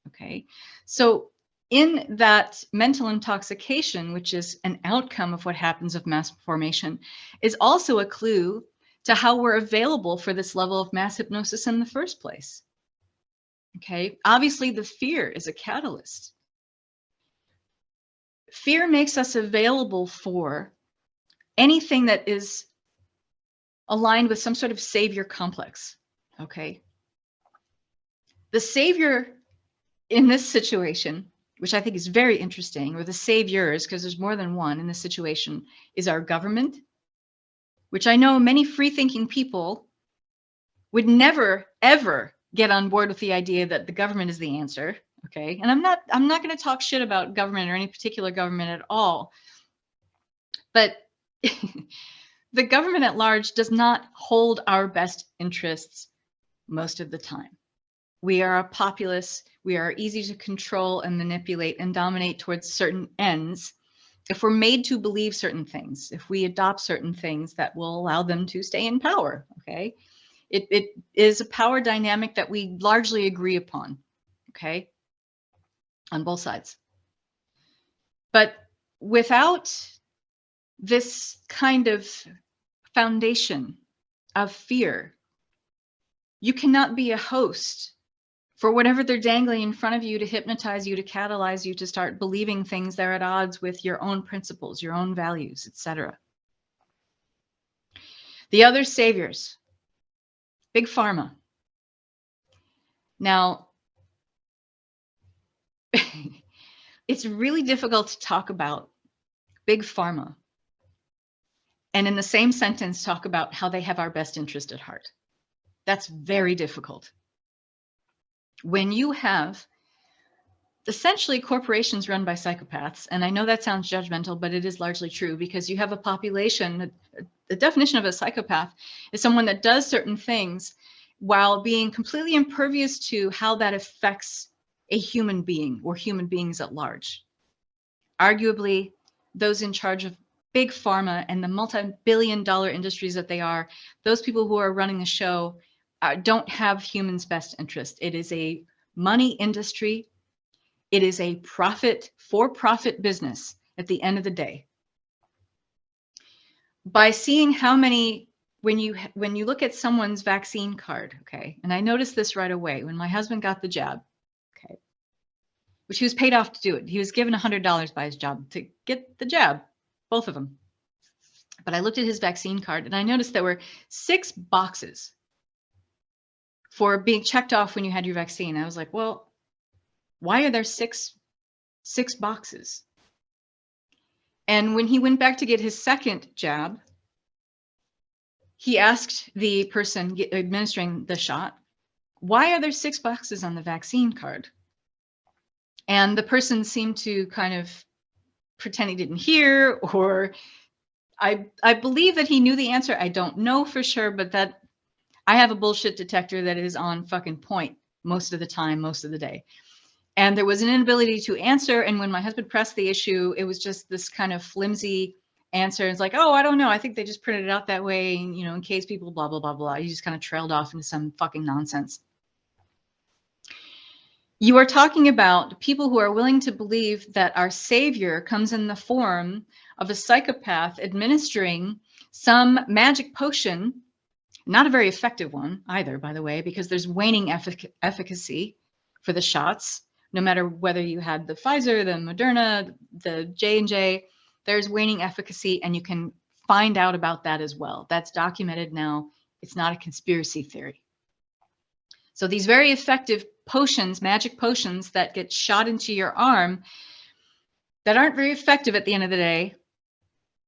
Okay, so in that mental intoxication, which is an outcome of what happens of mass formation, is also a clue to how we're available for this level of mass hypnosis in the first place. Okay, obviously the fear is a catalyst. Fear makes us available for anything that is aligned with some sort of savior complex. Okay, the savior in this situation, which I think is very interesting, or the saviors, because there's more than one in this situation, is our government, which I know many free-thinking people would never, ever get on board with the idea that the government is the answer. Okay, and I'm not going to talk shit about government or any particular government at all, but the government at large does not hold our best interests most of the time. We are a populace. We are easy to control and manipulate and dominate towards certain ends if we're made to believe certain things, if we adopt certain things that will allow them to stay in power. Okay, it is a power dynamic that we largely agree upon. Okay, on both sides. But without this kind of foundation of fear, you cannot be a host for whatever they're dangling in front of you to hypnotize you, to catalyze you to start believing things that are at odds with your own principles, your own values, etc. The other saviors, Big Pharma. Now, it's really difficult to talk about Big Pharma and in the same sentence talk about how they have our best interest at heart. That's very difficult. When you have essentially corporations run by psychopaths, and I know that sounds judgmental, but it is largely true, because you have a population, the definition of a psychopath is someone that does certain things while being completely impervious to how that affects a human being or human beings at large. Arguably, those in charge of Big Pharma and the multi-billion-dollar industries that they are, those people who are running the show don't have humans' best interest. It is a money industry. It is a for-profit business at the end of the day. By seeing how many, when you look at someone's vaccine card, okay, and I noticed this right away when my husband got the jab, okay, which he was paid off to do it. He was given $100 by his job to get the jab, both of them. But I looked at his vaccine card and I noticed there were 6 boxes for being checked off when you had your vaccine. I was like, well, why are there six boxes? And when he went back to get his second jab, he asked the person administering the shot, why are there 6 boxes on the vaccine card? And the person seemed to kind of pretend he didn't hear, or I believe that he knew the answer. I don't know for sure, but that I have a bullshit detector that is on fucking point most of the time, most of the day. And there was an inability to answer. And when my husband pressed the issue, it was just this kind of flimsy answer. It's like, oh, I don't know. I think they just printed it out that way, you know, in case people blah, blah, blah, blah. He just kind of trailed off into some fucking nonsense. You are talking about people who are willing to believe that our savior comes in the form of a psychopath administering some magic potion, not a very effective one either, by the way, because there's waning efficacy for the shots. No matter whether you had the Pfizer, the Moderna, the J&J, there's waning efficacy, and you can find out about that as well. That's documented now. It's not a conspiracy theory. So these very effective potions, magic potions that get shot into your arm that aren't very effective at the end of the day,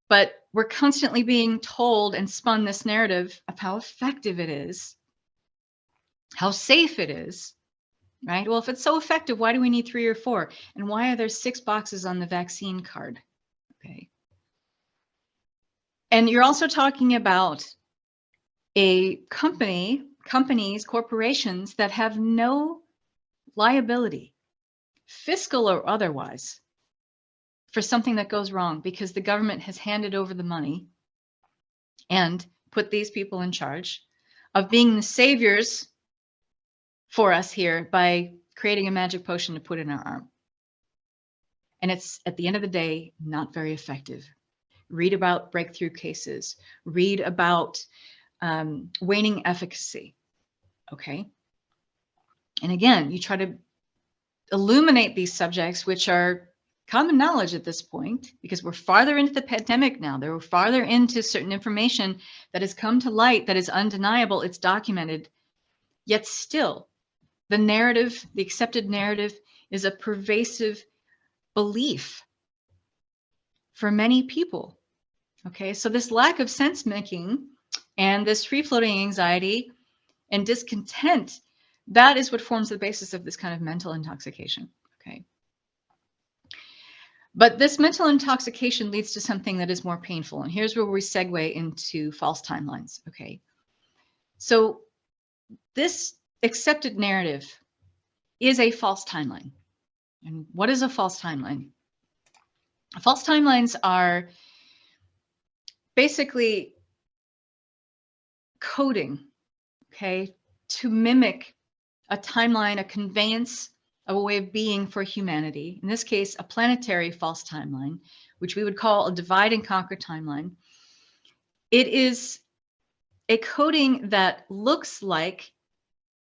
but we're constantly being told and spun this narrative of how effective it is, how safe it is, right? Well, if it's so effective, why do we need 3 or 4? And why are there 6 boxes on the vaccine card? Okay. And you're also talking about a companies, corporations that have no liability, fiscal or otherwise, for something that goes wrong because the government has handed over the money and put these people in charge of being the saviors for us here by creating a magic potion to put in our arm. And it's, at the end of the day, not very effective. Read about breakthrough cases. Read about waning efficacy. Okay. And again, you try to illuminate these subjects, which are common knowledge at this point, because we're farther into the pandemic now. We're farther into certain information that has come to light that is undeniable. It's documented. Yet still, the narrative, the accepted narrative, is a pervasive belief for many people. Okay, so this lack of sense making and this free-floating anxiety and discontent, that is what forms the basis of this kind of mental intoxication. Okay. But this mental intoxication leads to something that is more painful. And here's where we segue into false timelines. Okay. So this accepted narrative is a false timeline. And what is a false timeline? False timelines are basically coding, okay, to mimic a timeline, a conveyance of a way of being for humanity. In this case, a planetary false timeline, which we would call a divide and conquer timeline. It is a coding that looks like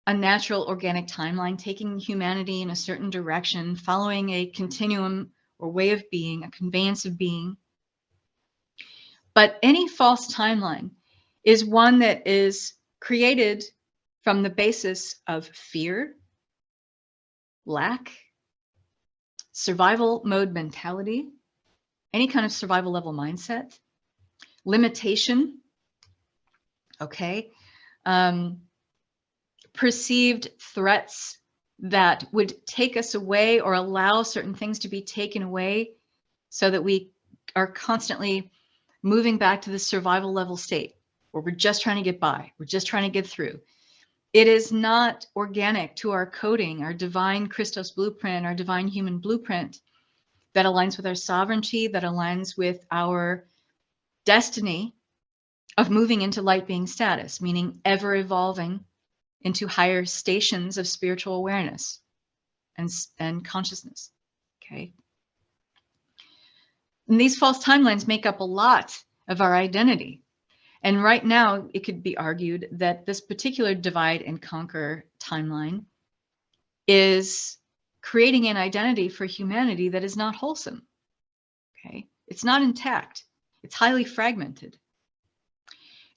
a natural organic timeline, taking humanity in a certain direction, following a continuum or way of being, a conveyance of being. But any false timeline is one that is created from the basis of fear, lack, survival mode mentality, any kind of survival level mindset, limitation, okay, perceived threats that would take us away or allow certain things to be taken away so that we are constantly moving back to the survival level state where we're just trying to get by, we're just trying to get through. It is not organic to our coding, our divine Christos blueprint, our divine human blueprint that aligns with our sovereignty, that aligns with our destiny of moving into light being status, meaning ever evolving into higher stations of spiritual awareness and consciousness. Okay. And these false timelines make up a lot of our identity. And right now, it could be argued that this particular divide and conquer timeline is creating an identity for humanity that is not wholesome. Okay. It's not intact. It's highly fragmented.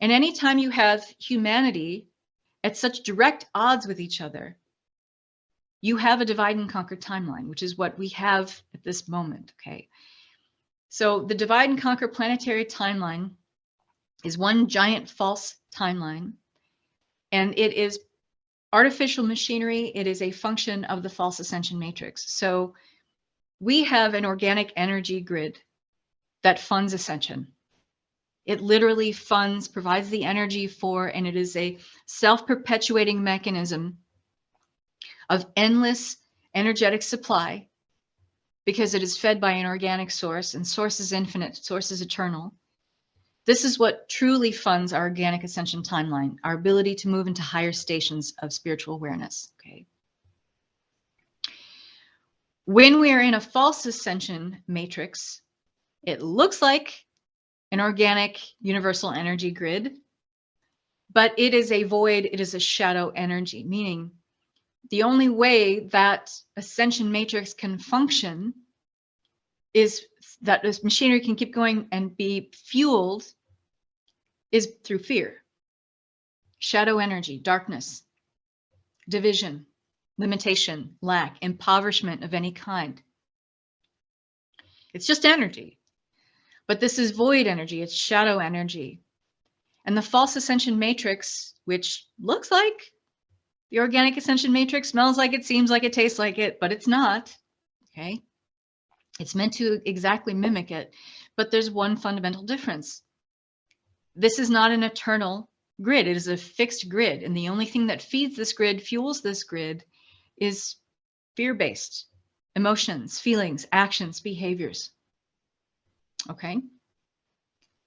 And anytime you have humanity at such direct odds with each other, you have a divide and conquer timeline, which is what we have at this moment. Okay. So the divide and conquer planetary timeline is one giant false timeline, and it is artificial machinery. It is a function of the false ascension matrix. So we have an organic energy grid that funds ascension. It literally funds, provides the energy for, and it is a self-perpetuating mechanism of endless energetic supply, because it is fed by an organic source, and source is infinite, source is eternal. This is what truly funds our organic ascension timeline, our ability to move into higher stations of spiritual awareness. Okay. When we are in a false ascension matrix, it looks like an organic universal energy grid, but it is a void, it is a shadow energy, meaning the only way that ascension matrix can function is that this machinery can keep going and be fueled is through fear, shadow energy, darkness, division, limitation, lack, impoverishment of any kind. It's just energy, but this is void energy, it's shadow energy. And the false ascension matrix, which looks like the organic ascension matrix, smells like it, seems like it, tastes like it, but it's not, okay? It's meant to exactly mimic it, but there's one fundamental difference. This is not an eternal grid. It is a fixed grid. And the only thing that feeds this grid, fuels this grid, is fear-based emotions, feelings, actions, behaviors. Okay?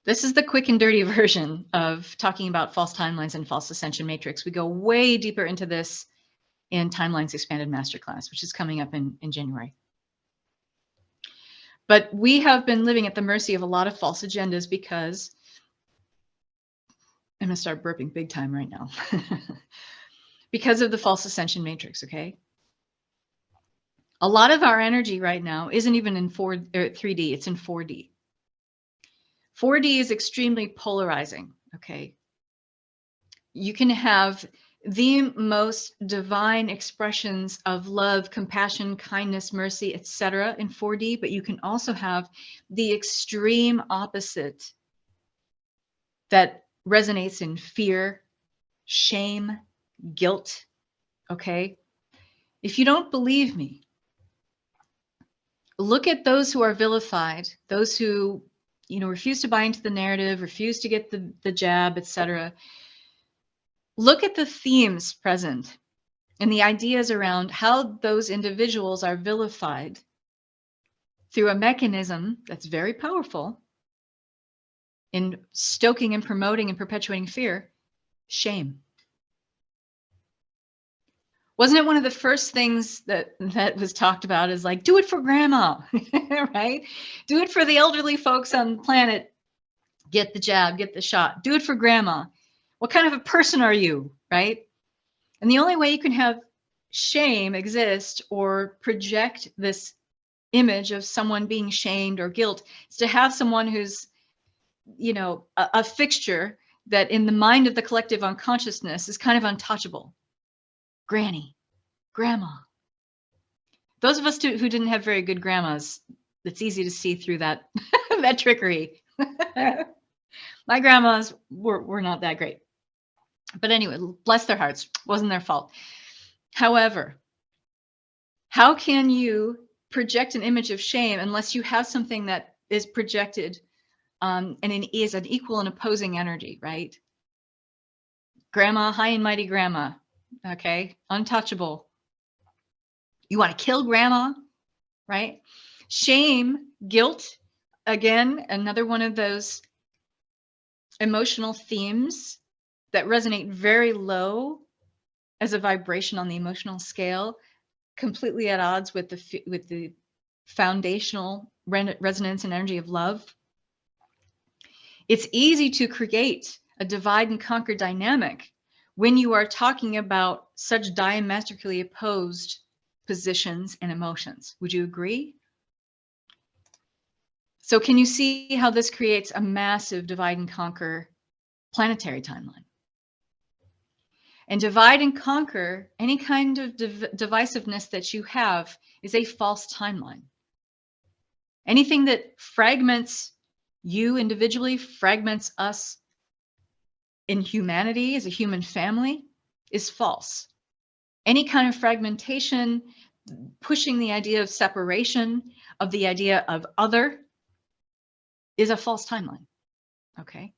This is the quick and dirty version of talking about false timelines and false ascension matrix. We go way deeper into this in Timelines Expanded Masterclass, which is coming up in January. But we have been living at the mercy of a lot of false agendas because I'm going to start burping big time right now. Because of the false ascension matrix, okay? A lot of our energy right now isn't even in 3D, it's in 4D. 4D is extremely polarizing, okay? You can have the most divine expressions of love, compassion, kindness, mercy, etc. in 4D, but you can also have the extreme opposite that resonates in fear, shame, guilt, okay? If you don't believe me, look at those who are vilified, those who, refuse to buy into the narrative, refuse to get the jab, etc. Look at the themes present and the ideas around how those individuals are vilified through a mechanism that's very powerful in stoking and promoting and perpetuating fear, shame. Wasn't it one of the first things that was talked about is like, do it for grandma, right? Do it for the elderly folks on the planet. Get the jab, get the shot. Do it for grandma. What kind of a person are you, right? And the only way you can have shame exist or project this image of someone being shamed or guilt is to have someone who's, a fixture that in the mind of the collective unconsciousness is kind of untouchable. Granny, grandma. Those of us who didn't have very good grandmas, it's easy to see through that, that trickery. My grandmas were not that great. But anyway, bless their hearts, wasn't their fault. However, how can you project an image of shame unless you have something that is projected and is an equal and opposing energy, right? Grandma, high and mighty grandma, okay? Untouchable. You want to kill grandma, right? Shame, guilt, again, another one of those emotional themes that resonate very low as a vibration on the emotional scale, completely at odds with the foundational resonance and energy of love. It's easy to create a divide and conquer dynamic when you are talking about such diametrically opposed positions and emotions. Would you agree? So can you see how this creates a massive divide and conquer planetary timeline? And divide and conquer, any kind of divisiveness that you have, is a false timeline. Anything that fragments you individually, fragments us in humanity as a human family, is false. Any kind of fragmentation, pushing the idea of separation, of the idea of other, is a false timeline. Okay.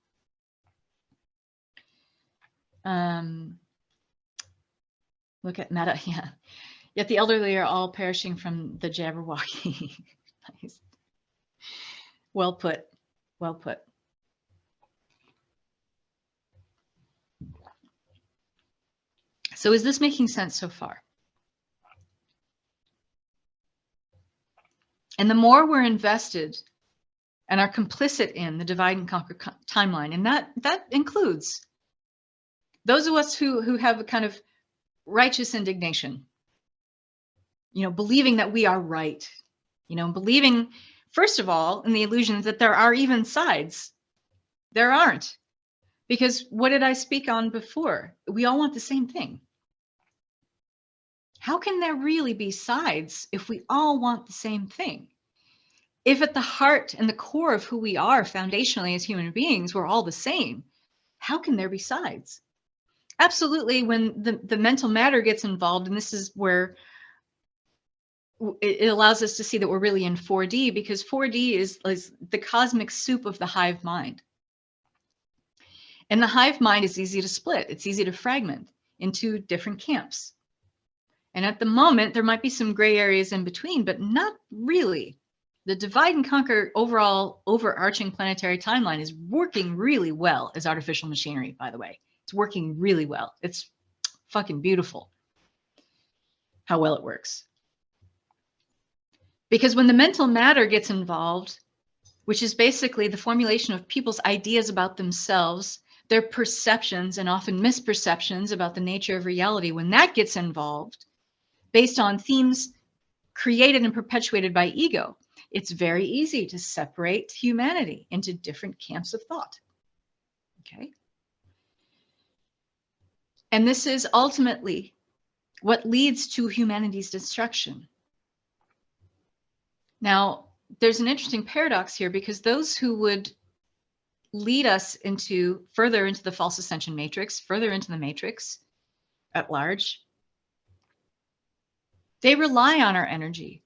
Look at Meta. Yeah. Yet the elderly are all perishing from the Jabberwocky. Nice. Well put. Well put. So is this making sense so far? And the more we're invested and are complicit in the divide and conquer timeline, and that includes those of us who have a kind of righteous indignation, believing that we are right, believing, first of all, in the illusion that there are even sides. There aren't. Because what did I speak on before? We all want the same thing. How can there really be sides if we all want the same thing? If at the heart and the core of who we are foundationally as human beings, we're all the same, how can there be sides? Absolutely, when the mental matter gets involved, and this is where it allows us to see that we're really in 4D, because 4D is the cosmic soup of the hive mind. And the hive mind is easy to split. It's easy to fragment into different camps. And at the moment, there might be some gray areas in between, but not really. The divide and conquer overall overarching planetary timeline is working really well as artificial machinery, by the way. It's working really well. It's fucking beautiful how well it works. Because when the mental matter gets involved, which is basically the formulation of people's ideas about themselves, their perceptions and often misperceptions about the nature of reality, when that gets involved, based on themes created and perpetuated by ego, it's very easy to separate humanity into different camps of thought. Okay. And this is ultimately what leads to humanity's destruction. Now, there's an interesting paradox here, because those who would lead us further into the false ascension matrix, further into the matrix at large, they rely on our energy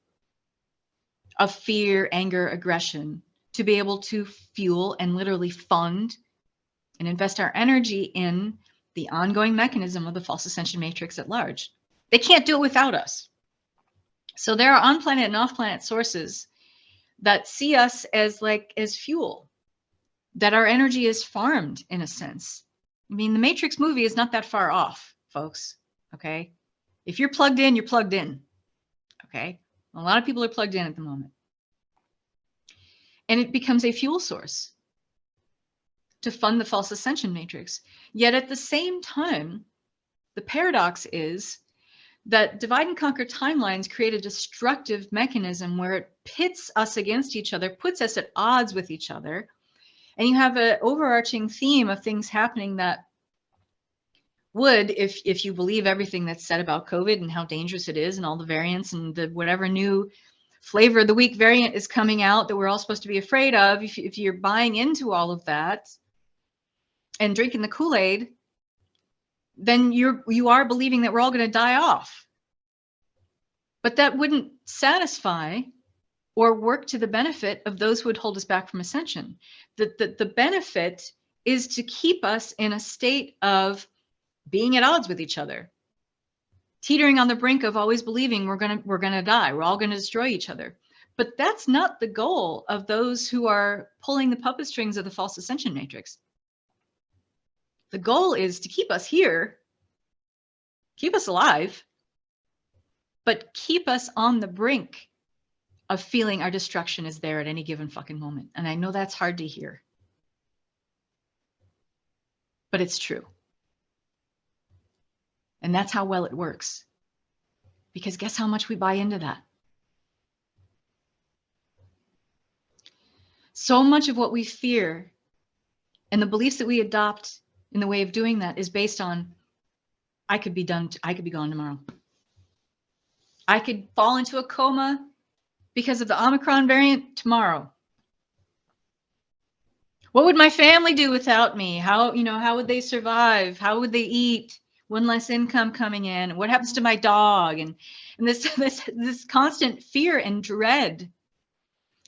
of fear, anger, aggression to be able to fuel and literally fund and invest our energy in the ongoing mechanism of the false ascension matrix at large. They can't do it without us. So there are on-planet and off-planet sources that see us as fuel, that our energy is farmed in a sense. I mean, the Matrix movie is not that far off, folks. Okay. If you're plugged in, you're plugged in. Okay. A lot of people are plugged in at the moment. And it becomes a fuel source to fund the false ascension matrix. Yet at the same time, the paradox is that divide and conquer timelines create a destructive mechanism where it pits us against each other, puts us at odds with each other. And you have an overarching theme of things happening that would, if you believe everything that's said about COVID and how dangerous it is and all the variants and the whatever new flavor of the week variant is coming out that we're all supposed to be afraid of, if you're buying into all of that and drinking the Kool-Aid, then you are believing that we're all going to die off. But that wouldn't satisfy or work to the benefit of those who would hold us back from ascension. The benefit is to keep us in a state of being at odds with each other, teetering on the brink of always believing we're gonna die, we're all gonna destroy each other. But that's not the goal of those who are pulling the puppet strings of the false ascension matrix. The goal is to keep us here, keep us alive, but keep us on the brink of feeling our destruction is there at any given fucking moment. And I know that's hard to hear, but it's true. And that's how well it works. Because guess how much we buy into that? So much of what we fear and the beliefs that we adopt in the way of doing that is based on, I could be gone tomorrow. I could fall into a coma because of the Omicron variant tomorrow. What would my family do without me? How would they survive? How would they eat? One less income coming in. What happens to my dog? And this constant fear and dread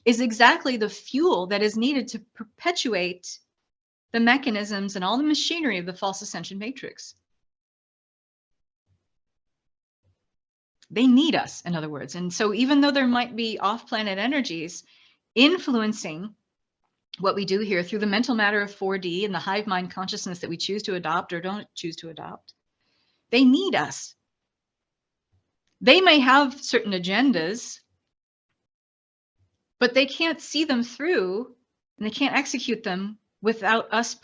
is exactly the fuel that is needed to perpetuate the mechanisms and all the machinery of the false ascension matrix. They need us, in other words. And so even though there might be off-planet energies influencing what we do here through the mental matter of 4D and the hive mind consciousness that we choose to adopt or don't choose to adopt, they need us. They may have certain agendas, but they can't see them through and they can't execute them without us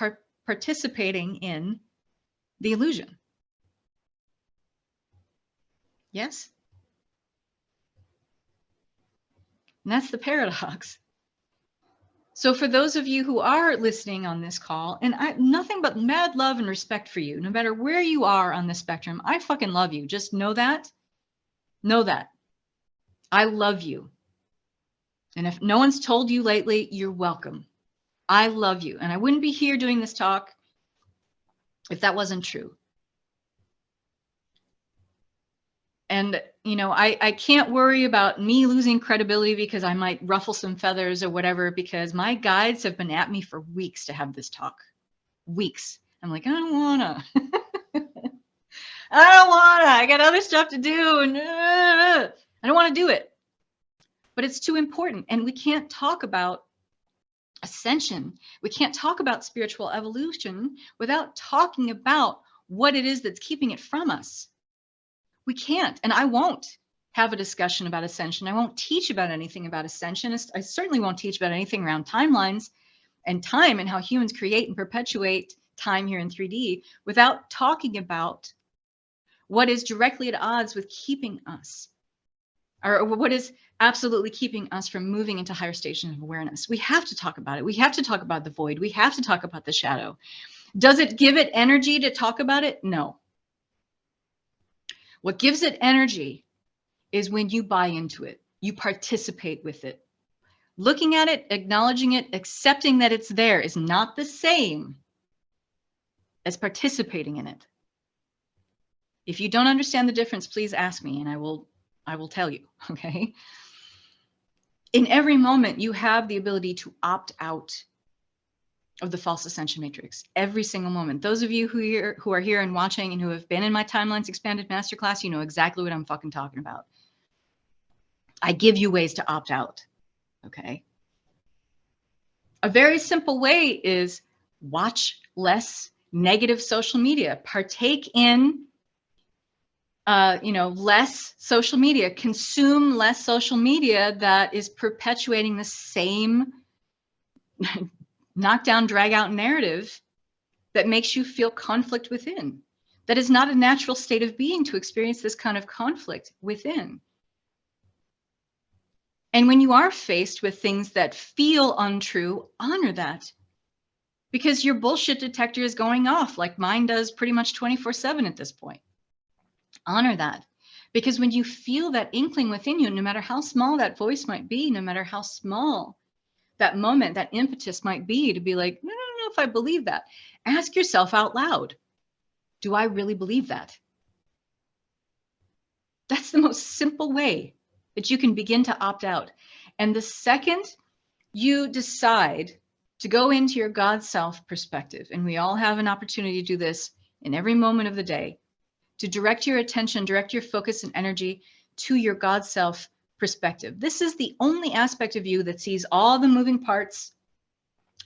participating in the illusion. Yes? And that's the paradox. So for those of you who are listening on this call, and nothing but mad love and respect for you, no matter where you are on the spectrum, I fucking love you. Just know that. Know that. I love you. And if no one's told you lately, you're welcome. I love you. And I wouldn't be here doing this talk if that wasn't true. And, I can't worry about me losing credibility because I might ruffle some feathers or whatever, because my guides have been at me for weeks to have this talk. Weeks. I'm like, I don't want to. I got other stuff to do. And I don't want to do it. But it's too important. And we can't talk about ascension. We can't talk about spiritual evolution without talking about what it is that's keeping it from us. We can't, and I won't have a discussion about ascension. I won't teach about anything about ascension. I certainly won't teach about anything around timelines and time and how humans create and perpetuate time here in 3D without talking about what is directly at odds with keeping us, or what is absolutely keeping us from moving into higher stations of awareness. We have to talk about it. We have to talk about the void. We have to talk about the shadow. Does it give it energy to talk about it? No. What gives it energy is when you buy into it, you participate with it. Looking at it, acknowledging it, accepting that it's there is not the same as participating in it. If you don't understand the difference, please ask me and I will tell you, okay? In every moment, you have the ability to opt out of the false ascension matrix. Every single moment. Those of you who are here and watching and who have been in my Timelines Expanded Masterclass, you know exactly what I'm fucking talking about. I give you ways to opt out, okay? A very simple way is watch less negative social media. Partake in, less social media. Consume less social media that is perpetuating the same knockdown, drag out narrative that makes you feel conflict within. That is not a natural state of being to experience this kind of conflict within. And when you are faced with things that feel untrue, honor that. Because your bullshit detector is going off like mine does pretty much 24/7 at this point. Honor that. Because when you feel that inkling within you, no matter how small that voice might be, no matter how small that moment, that impetus might be to be like, no, if I believe that. Ask yourself out loud, do I really believe that? That's the most simple way that you can begin to opt out. And the second you decide to go into your God self perspective, and we all have an opportunity to do this in every moment of the day, to direct your attention, direct your focus and energy to your God self perspective. This is the only aspect of you that sees all the moving parts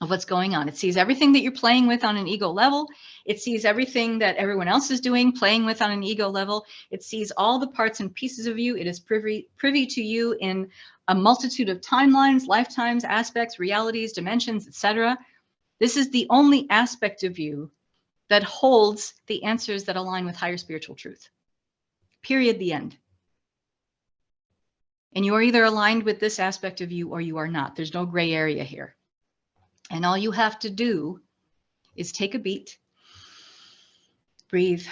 of what's going on. It sees everything that you're playing with on an ego level. It sees everything that everyone else is doing, playing with on an ego level. It sees all the parts and pieces of you. It is privy to you in a multitude of timelines, lifetimes, aspects, realities, dimensions, etc. This is the only aspect of you that holds the answers that align with higher spiritual truth. Period, the end. And you are either aligned with this aspect of you or you are not. There's no gray area here. And all you have to do is take a beat, breathe,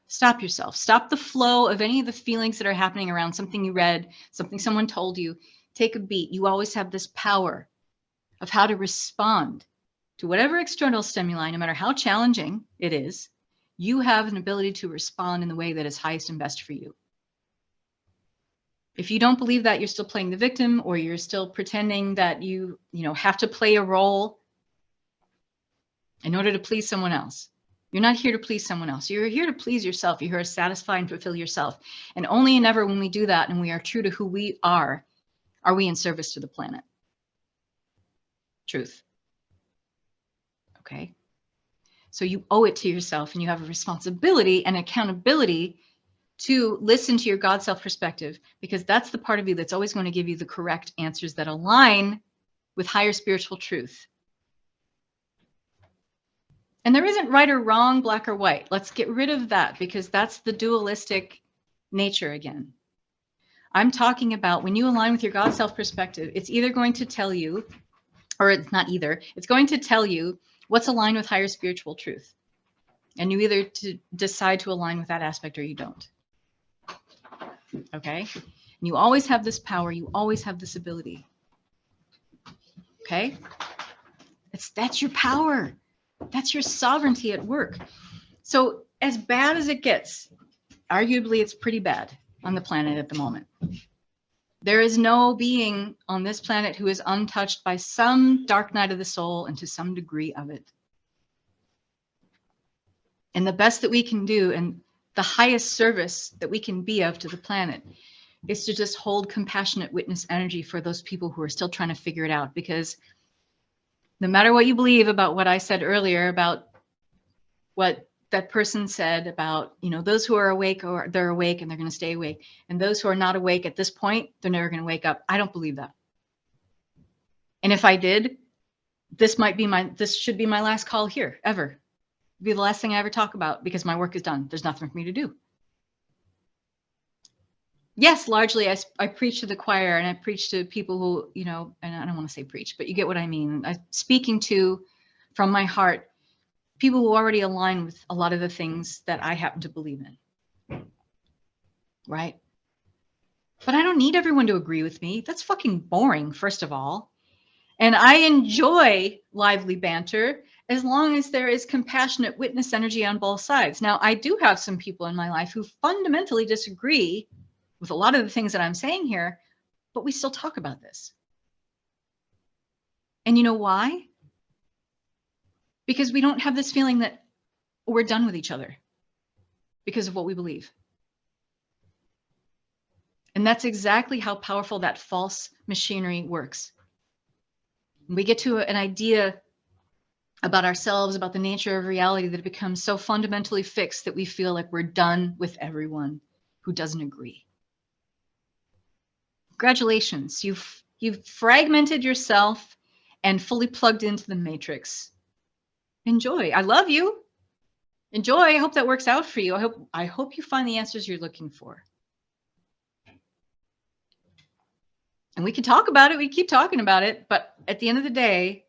Stop yourself. Stop the flow of any of the feelings that are happening around something you read, something someone told you. Take a beat. You always have this power of how to respond to whatever external stimuli, no matter how challenging it is. You have an ability to respond in the way that is highest and best for you. If you don't believe that, you're still playing the victim, or you're still pretending that you have to play a role in order to please someone else. You're not here to please someone else. You're here to please yourself. You're here to satisfy and fulfill yourself. And only and ever when we do that and we are true to who we are we in service to the planet. Truth. Okay? So you owe it to yourself, and you have a responsibility and accountability to listen to your God self perspective, because that's the part of you that's always going to give you the correct answers that align with higher spiritual truth. And there isn't right or wrong, black or white. Let's get rid of that, because that's the dualistic nature again. I'm talking about when you align with your God self perspective, it's either going to tell you, or it's not either, it's going to tell you what's aligned with higher spiritual truth. And you either decide to align with that aspect or you don't. Okay? And you always have this power. You always have this ability. Okay? That's your power. That's your sovereignty at work. So as bad as it gets, arguably it's pretty bad on the planet at the moment. There is no being on this planet who is untouched by some dark night of the soul, and to some degree of it. And the best that we can do, and the highest service that we can be of to the planet, is to just hold compassionate witness energy for those people who are still trying to figure it out. Because no matter what you believe about what I said earlier, about what that person said about, those who are awake, or they're awake and they're going to stay awake, and those who are not awake at this point, they're never going to wake up. I don't believe that. And if I did, this should be my last call here ever. It'd be the last thing I ever talk about, because my work is done. There's nothing for me to do. Yes, largely I preach to the choir, and I preach to people who, and I don't want to say preach, but you get what I mean. I'm speaking to, from my heart, people who already align with a lot of the things that I happen to believe in. Right? But I don't need everyone to agree with me. That's fucking boring, first of all. And I enjoy lively banter as long as there is compassionate witness energy on both sides. Now, I do have some people in my life who fundamentally disagree with a lot of the things that I'm saying here, but we still talk about this. And you know why? Because we don't have this feeling that we're done with each other because of what we believe. And that's exactly how powerful that false machinery works. We get to an idea about ourselves, about the nature of reality, that it becomes so fundamentally fixed that we feel like we're done with everyone who doesn't agree. Congratulations, you've fragmented yourself and fully plugged into the matrix. Enjoy. I love you. Enjoy. I hope that works out for you. I hope you find the answers you're looking for. And we can talk about it. We keep talking about it. But at the end of the day,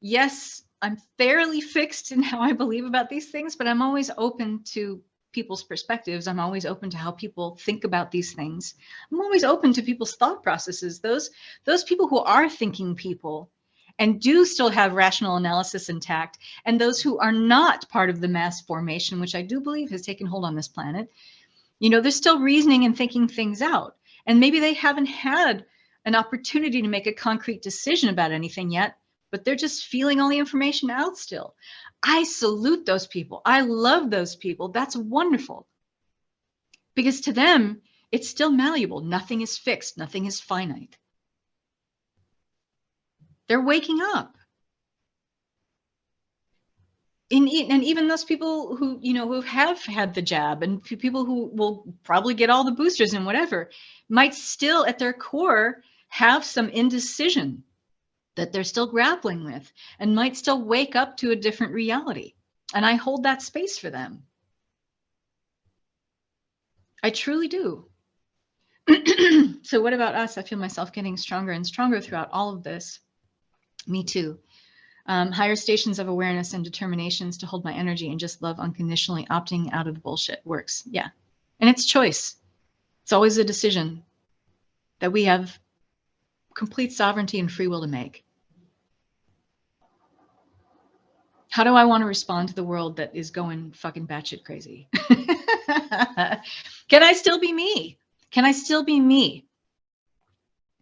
yes, I'm fairly fixed in how I believe about these things, but I'm always open to people's perspectives. I'm always open to how people think about these things. I'm always open to people's thought processes. Those people who are thinking people and do still have rational analysis intact, and those who are not part of the mass formation, which I do believe has taken hold on this planet, they're still reasoning and thinking things out. And maybe they haven't had an opportunity to make a concrete decision about anything yet, but they're just feeling all the information out still. I salute those people. I love those people. That's wonderful. Because to them, it's still malleable. Nothing is fixed. Nothing is finite. They're waking up. And even those people who, who have had the jab, and people who will probably get all the boosters and whatever, might still at their core have some indecision that they're still grappling with, and might still wake up to a different reality. And I hold that space for them. I truly do. So what about us? I feel myself getting stronger and stronger throughout all of this. Me too. Higher stations of awareness and determinations to hold my energy and just love unconditionally, opting out of the bullshit works. Yeah. And it's choice. It's always a decision that we have complete sovereignty and free will to make. How do I want to respond to the world that is going fucking batshit crazy? Can I still be me? Can I still be me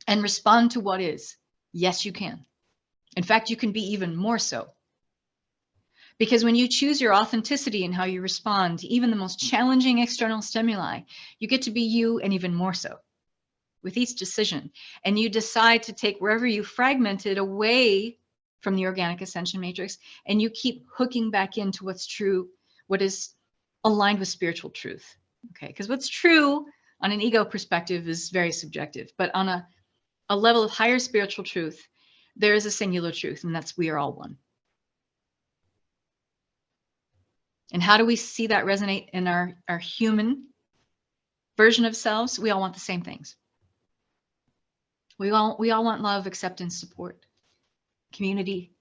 and respond to what is? Yes, you can. In fact, you can be even more so. Because when you choose your authenticity in how you respond to even the most challenging external stimuli, you get to be you and even more so with each decision. And you decide to take wherever you fragmented away from the organic ascension matrix, and you keep hooking back into what's true, what is aligned with spiritual truth. Okay, because what's true on an ego perspective is very subjective, but on a level of higher spiritual truth, there is a singular truth, and that's we are all one. And how do we see that resonate in our human version of selves? We all want the same things. We all want love, acceptance, support, community,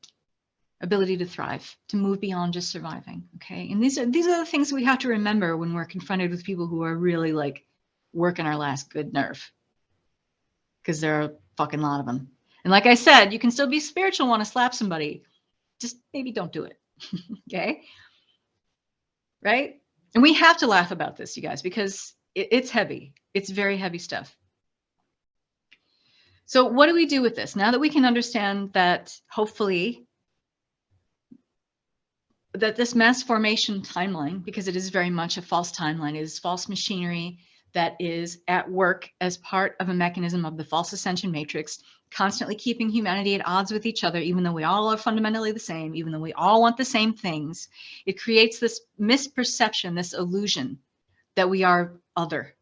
ability to thrive, to move beyond just surviving. Okay. And these are the things we have to remember when we're confronted with people who are really like working our last good nerve. Because there are a fucking lot of them. And like I said, you can still be spiritual and want to slap somebody. Just maybe don't do it. Okay. Right? And we have to laugh about this, you guys, because it's heavy. It's very heavy stuff. So what do we do with this? Now that we can understand that, hopefully, that this mass formation timeline, because it is very much a false timeline, it is false machinery that is at work as part of a mechanism of the false ascension matrix, constantly keeping humanity at odds with each other, even though we all are fundamentally the same, even though we all want the same things. It creates this misperception, this illusion that we are other.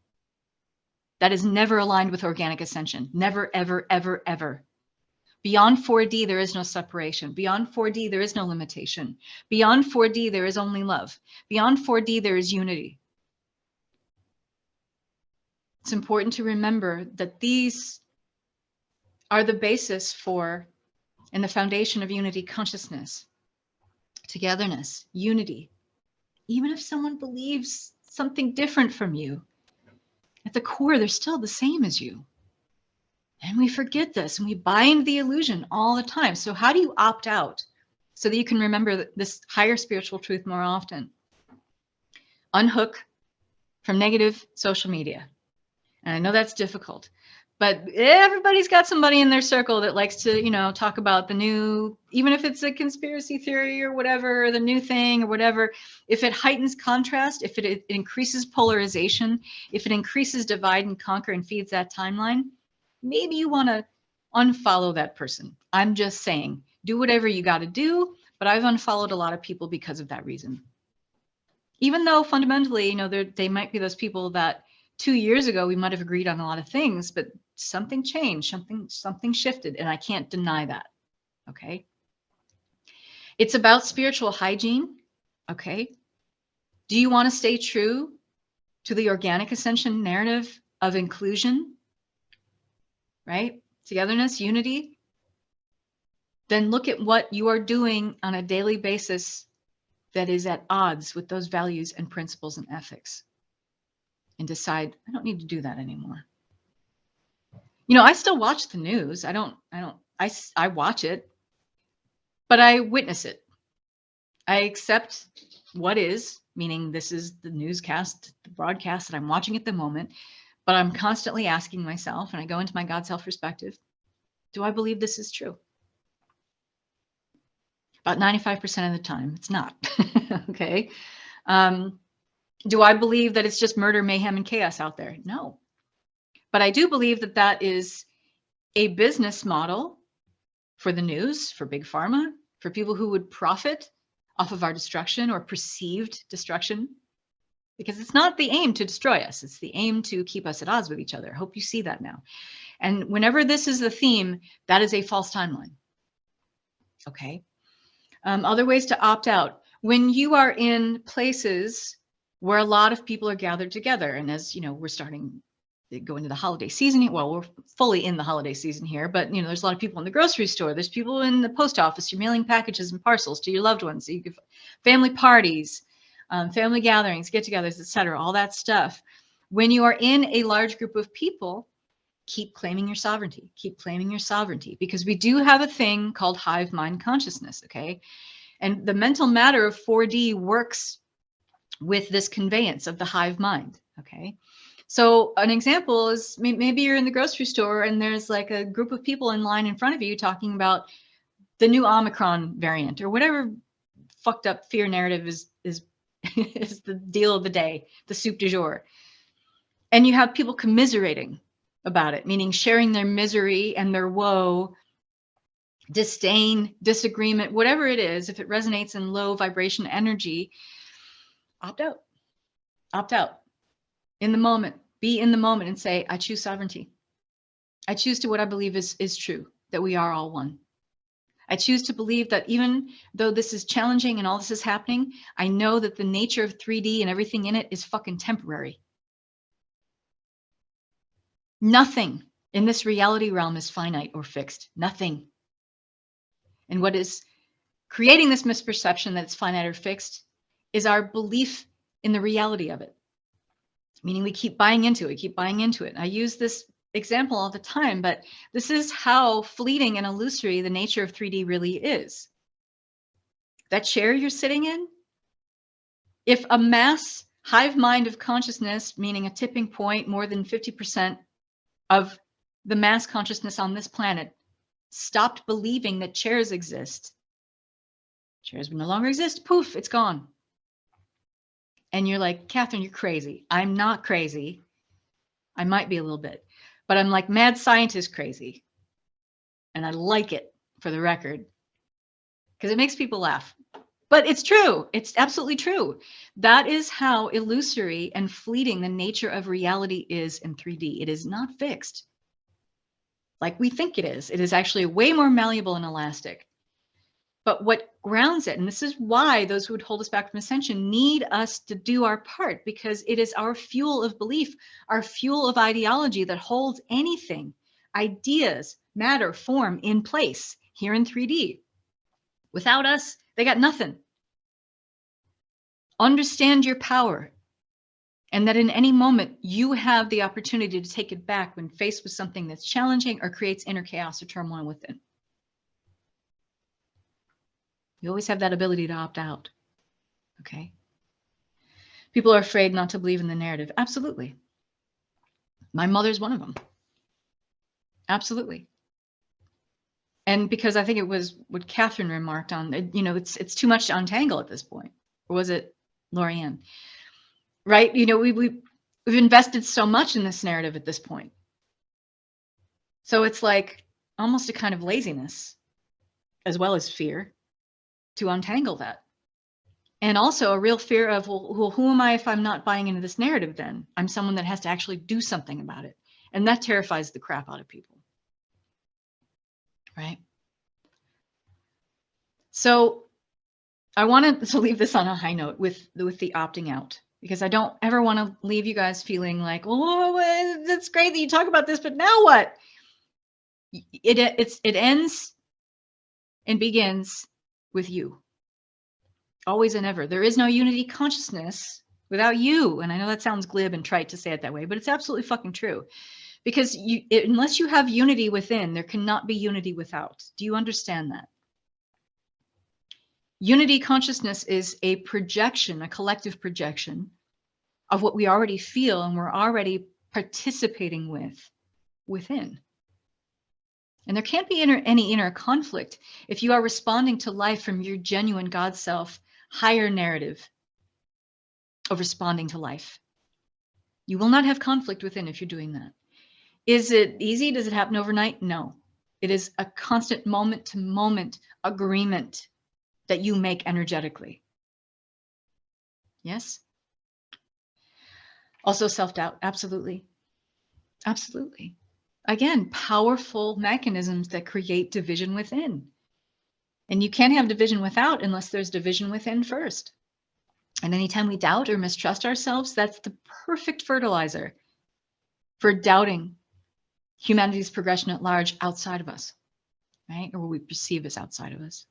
That is never aligned with organic ascension. Never, ever, ever, ever. Beyond 4D, there is no separation. Beyond 4D, there is no limitation. Beyond 4D, there is only love. Beyond 4D, there is unity. It's important to remember that these are the basis for and the foundation of unity consciousness, togetherness, unity. Even if someone believes something different from you, at the core, they're still the same as you. And we forget this and we bind the illusion all the time. So how do you opt out so that you can remember this higher spiritual truth more often? Unhook from negative social media. And I know that's difficult, but everybody's got somebody in their circle that likes to, talk about the new, even if it's a conspiracy theory or whatever, or the new thing or whatever. If it heightens contrast, if it increases polarization, if it increases divide and conquer and feeds that timeline, maybe you want to unfollow that person. I'm just saying, do whatever you got to do, but I've unfollowed a lot of people because of that reason. Even though fundamentally, they might be those people that 2 years ago, we might have agreed on a lot of things, but something changed, something shifted, and I can't deny that, okay? It's about spiritual hygiene, okay? Do you want to stay true to the organic ascension narrative of inclusion, right? Togetherness, unity? Then look at what you are doing on a daily basis that is at odds with those values and principles and ethics. And decide, I don't need to do that anymore. I still watch the news. I watch it, but I witness it. I accept what is, meaning this is the newscast, the broadcast that I'm watching at the moment, but I'm constantly asking myself, and I go into my God self perspective, do I believe this is true? About 95% of the time, it's not. Okay. Do I believe that it's just murder, mayhem, and chaos out there? No. But I do believe that that is a business model for the news, for big pharma, for people who would profit off of our destruction or perceived destruction. Because it's not the aim to destroy us. It's the aim to keep us at odds with each other. I hope you see that now. And whenever this is the theme, that is a false timeline. Okay. Other ways to opt out. When you are in places where a lot of people are gathered together, and as we're starting go into the holiday season. Well, we're fully in the holiday season here, but there's a lot of people in the grocery store. There's people in the post office. You're mailing packages and parcels to your loved ones. So you give family parties, family gatherings, get-togethers, etc. All that stuff. When you are in a large group of people, keep claiming your sovereignty. Keep claiming your sovereignty, because we do have a thing called hive mind consciousness. Okay, and the mental matter of 4D works with this conveyance of the hive mind. Okay. So an example is maybe you're in the grocery store and there's like a group of people in line in front of you talking about the new Omicron variant or whatever fucked up fear narrative is is the deal of the day, the soup du jour. And you have people commiserating about it, meaning sharing their misery and their woe, disdain, disagreement, whatever it is. If it resonates in low vibration energy, opt out. Opt out. In the moment, be in the moment and say, I choose sovereignty. I choose to what I believe is true, that we are all one. I choose to believe that even though this is challenging and all this is happening, I know that the nature of 3D and everything in it is fucking temporary. Nothing in this reality realm is finite or fixed. Nothing. And what is creating this misperception that it's finite or fixed is our belief in the reality of it. Meaning we keep buying into it, I use this example all the time, but this is how fleeting and illusory the nature of 3D really is. That chair you're sitting in, if a mass hive mind of consciousness, meaning a tipping point, more than 50% of the mass consciousness on this planet, stopped believing that chairs exist, chairs would no longer exist, poof, it's gone. And you're like, Kathryn, you're crazy. I'm not crazy. I might be a little bit, but I'm like mad scientist crazy. And I like it, for the record, because it makes people laugh. But it's true. It's absolutely true. That is how illusory and fleeting the nature of reality is in 3D. It is not fixed like we think it is. It is actually way more malleable and elastic. But what grounds it, and this is why those who would hold us back from ascension need us to do our part, because it is our fuel of belief, our fuel of ideology that holds anything, ideas, matter, form in place here in 3D. Without us, they got nothing. Understand your power, and that in any moment you have the opportunity to take it back when faced with something that's challenging or creates inner chaos or turmoil within. You always have that ability to opt out. Okay. People are afraid not to believe in the narrative. Absolutely. My mother's one of them. Absolutely. And because I think it was what Kathryn remarked on, it's too much to untangle at this point. Or was it Lorianne? Right? We've invested so much in this narrative at this point. So it's like almost a kind of laziness as well as fear to untangle that. And also a real fear of, well, who am I if I'm not buying into this narrative then? I'm someone that has to actually do something about it. And that terrifies the crap out of people. Right? So I wanted to leave this on a high note with the opting out, because I don't ever want to leave you guys feeling like, oh, it's great that you talk about this, but now what? It ends and begins with you. Always and ever. There is no unity consciousness without you. And I know that sounds glib and trite to say it that way, but it's absolutely fucking true. Because unless you have unity within, there cannot be unity without. Do you understand that? Unity consciousness is a projection, a collective projection of what we already feel and we're already participating within. And there can't be any inner conflict if you are responding to life from your genuine God self, higher narrative of responding to life. You will not have conflict within if you're doing that. Is it easy? Does it happen overnight? No. It is a constant moment-to-moment agreement that you make energetically. Yes? Also self-doubt. Absolutely. Absolutely. Again, powerful mechanisms that create division within. And you can't have division without unless there's division within first. And anytime we doubt or mistrust ourselves, that's the perfect fertilizer for doubting humanity's progression at large outside of us, right? Or what we perceive as outside of us.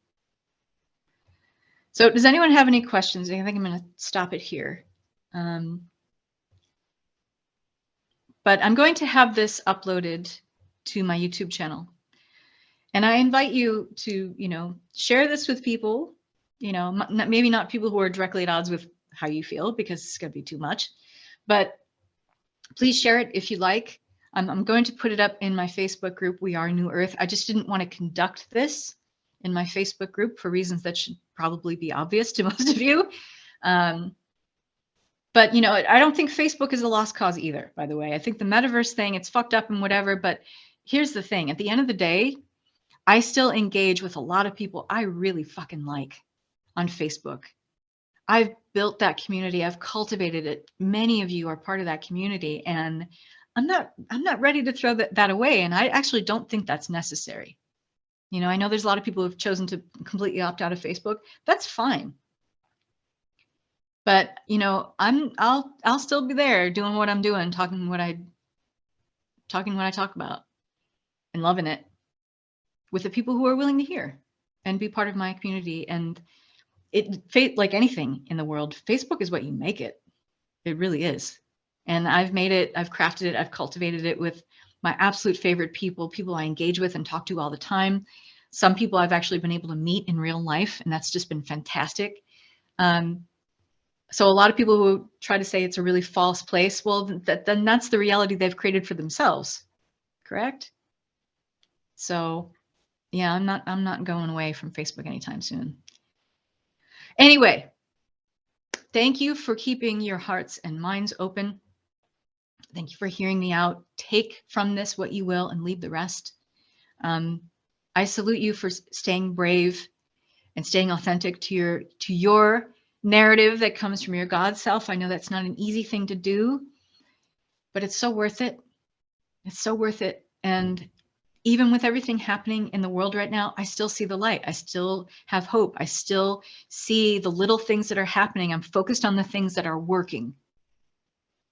So does anyone have any questions? I think I'm going to stop it here. But I'm going to have this uploaded to my YouTube channel. And I invite you to, share this with people, maybe not people who are directly at odds with how you feel, because it's going to be too much, but please share it if you like. I'm going to put it up in my Facebook group, We Are New Earth. I just didn't want to conduct this in my Facebook group for reasons that should probably be obvious to most of you. But, I don't think Facebook is a lost cause either, by the way. I think the metaverse thing, it's fucked up and whatever. But here's the thing. At the end of the day, I still engage with a lot of people I really fucking like on Facebook. I've built that community. I've cultivated it. Many of you are part of that community. And I'm not ready to throw that away. And I actually don't think that's necessary. I know there's a lot of people who've chosen to completely opt out of Facebook. That's fine. But, I'll still be there doing what I'm doing, talking what I talk about and loving it with the people who are willing to hear and be part of my community. And like anything in the world, Facebook is what you make it. It really is. And I've made it, I've crafted it, I've cultivated it with my absolute favorite people I engage with and talk to all the time. Some people I've actually been able to meet in real life, and that's just been fantastic. So a lot of people who try to say it's a really false place, well, then that's the reality they've created for themselves, correct? So yeah, I'm not going away from Facebook anytime soon. Anyway, thank you for keeping your hearts and minds open. Thank you for hearing me out. Take from this what you will and leave the rest. I salute you for staying brave and staying authentic to your narrative that comes from your God self. I know that's not an easy thing to do, but it's so worth it. It's so worth it. And even with everything happening in the world right now, I still see the light. I still have hope. I still see the little things that are happening. I'm focused on the things that are working.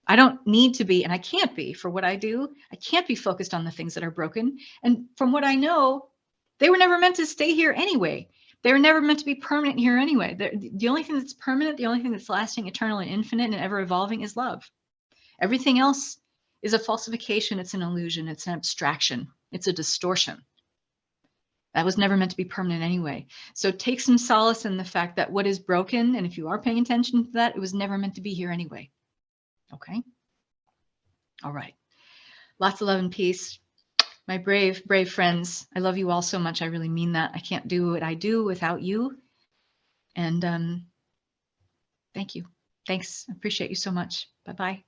I don't need to be, and I can't be for what I do. I can't be focused on the things that are broken. And from what I know, they were never meant to stay here anyway. They were never meant to be permanent here anyway. The only thing that's permanent, the only thing that's lasting, eternal, and infinite, and ever evolving is love. Everything else is a falsification. It's an illusion. It's an abstraction. It's a distortion. That was never meant to be permanent anyway. So take some solace in the fact that what is broken, and if you are paying attention to that, it was never meant to be here anyway. Okay? All right. Lots of love and peace. My brave, brave friends, I love you all so much. I really mean that. I can't do what I do without you. And thank you. Thanks. I appreciate you so much. Bye-bye.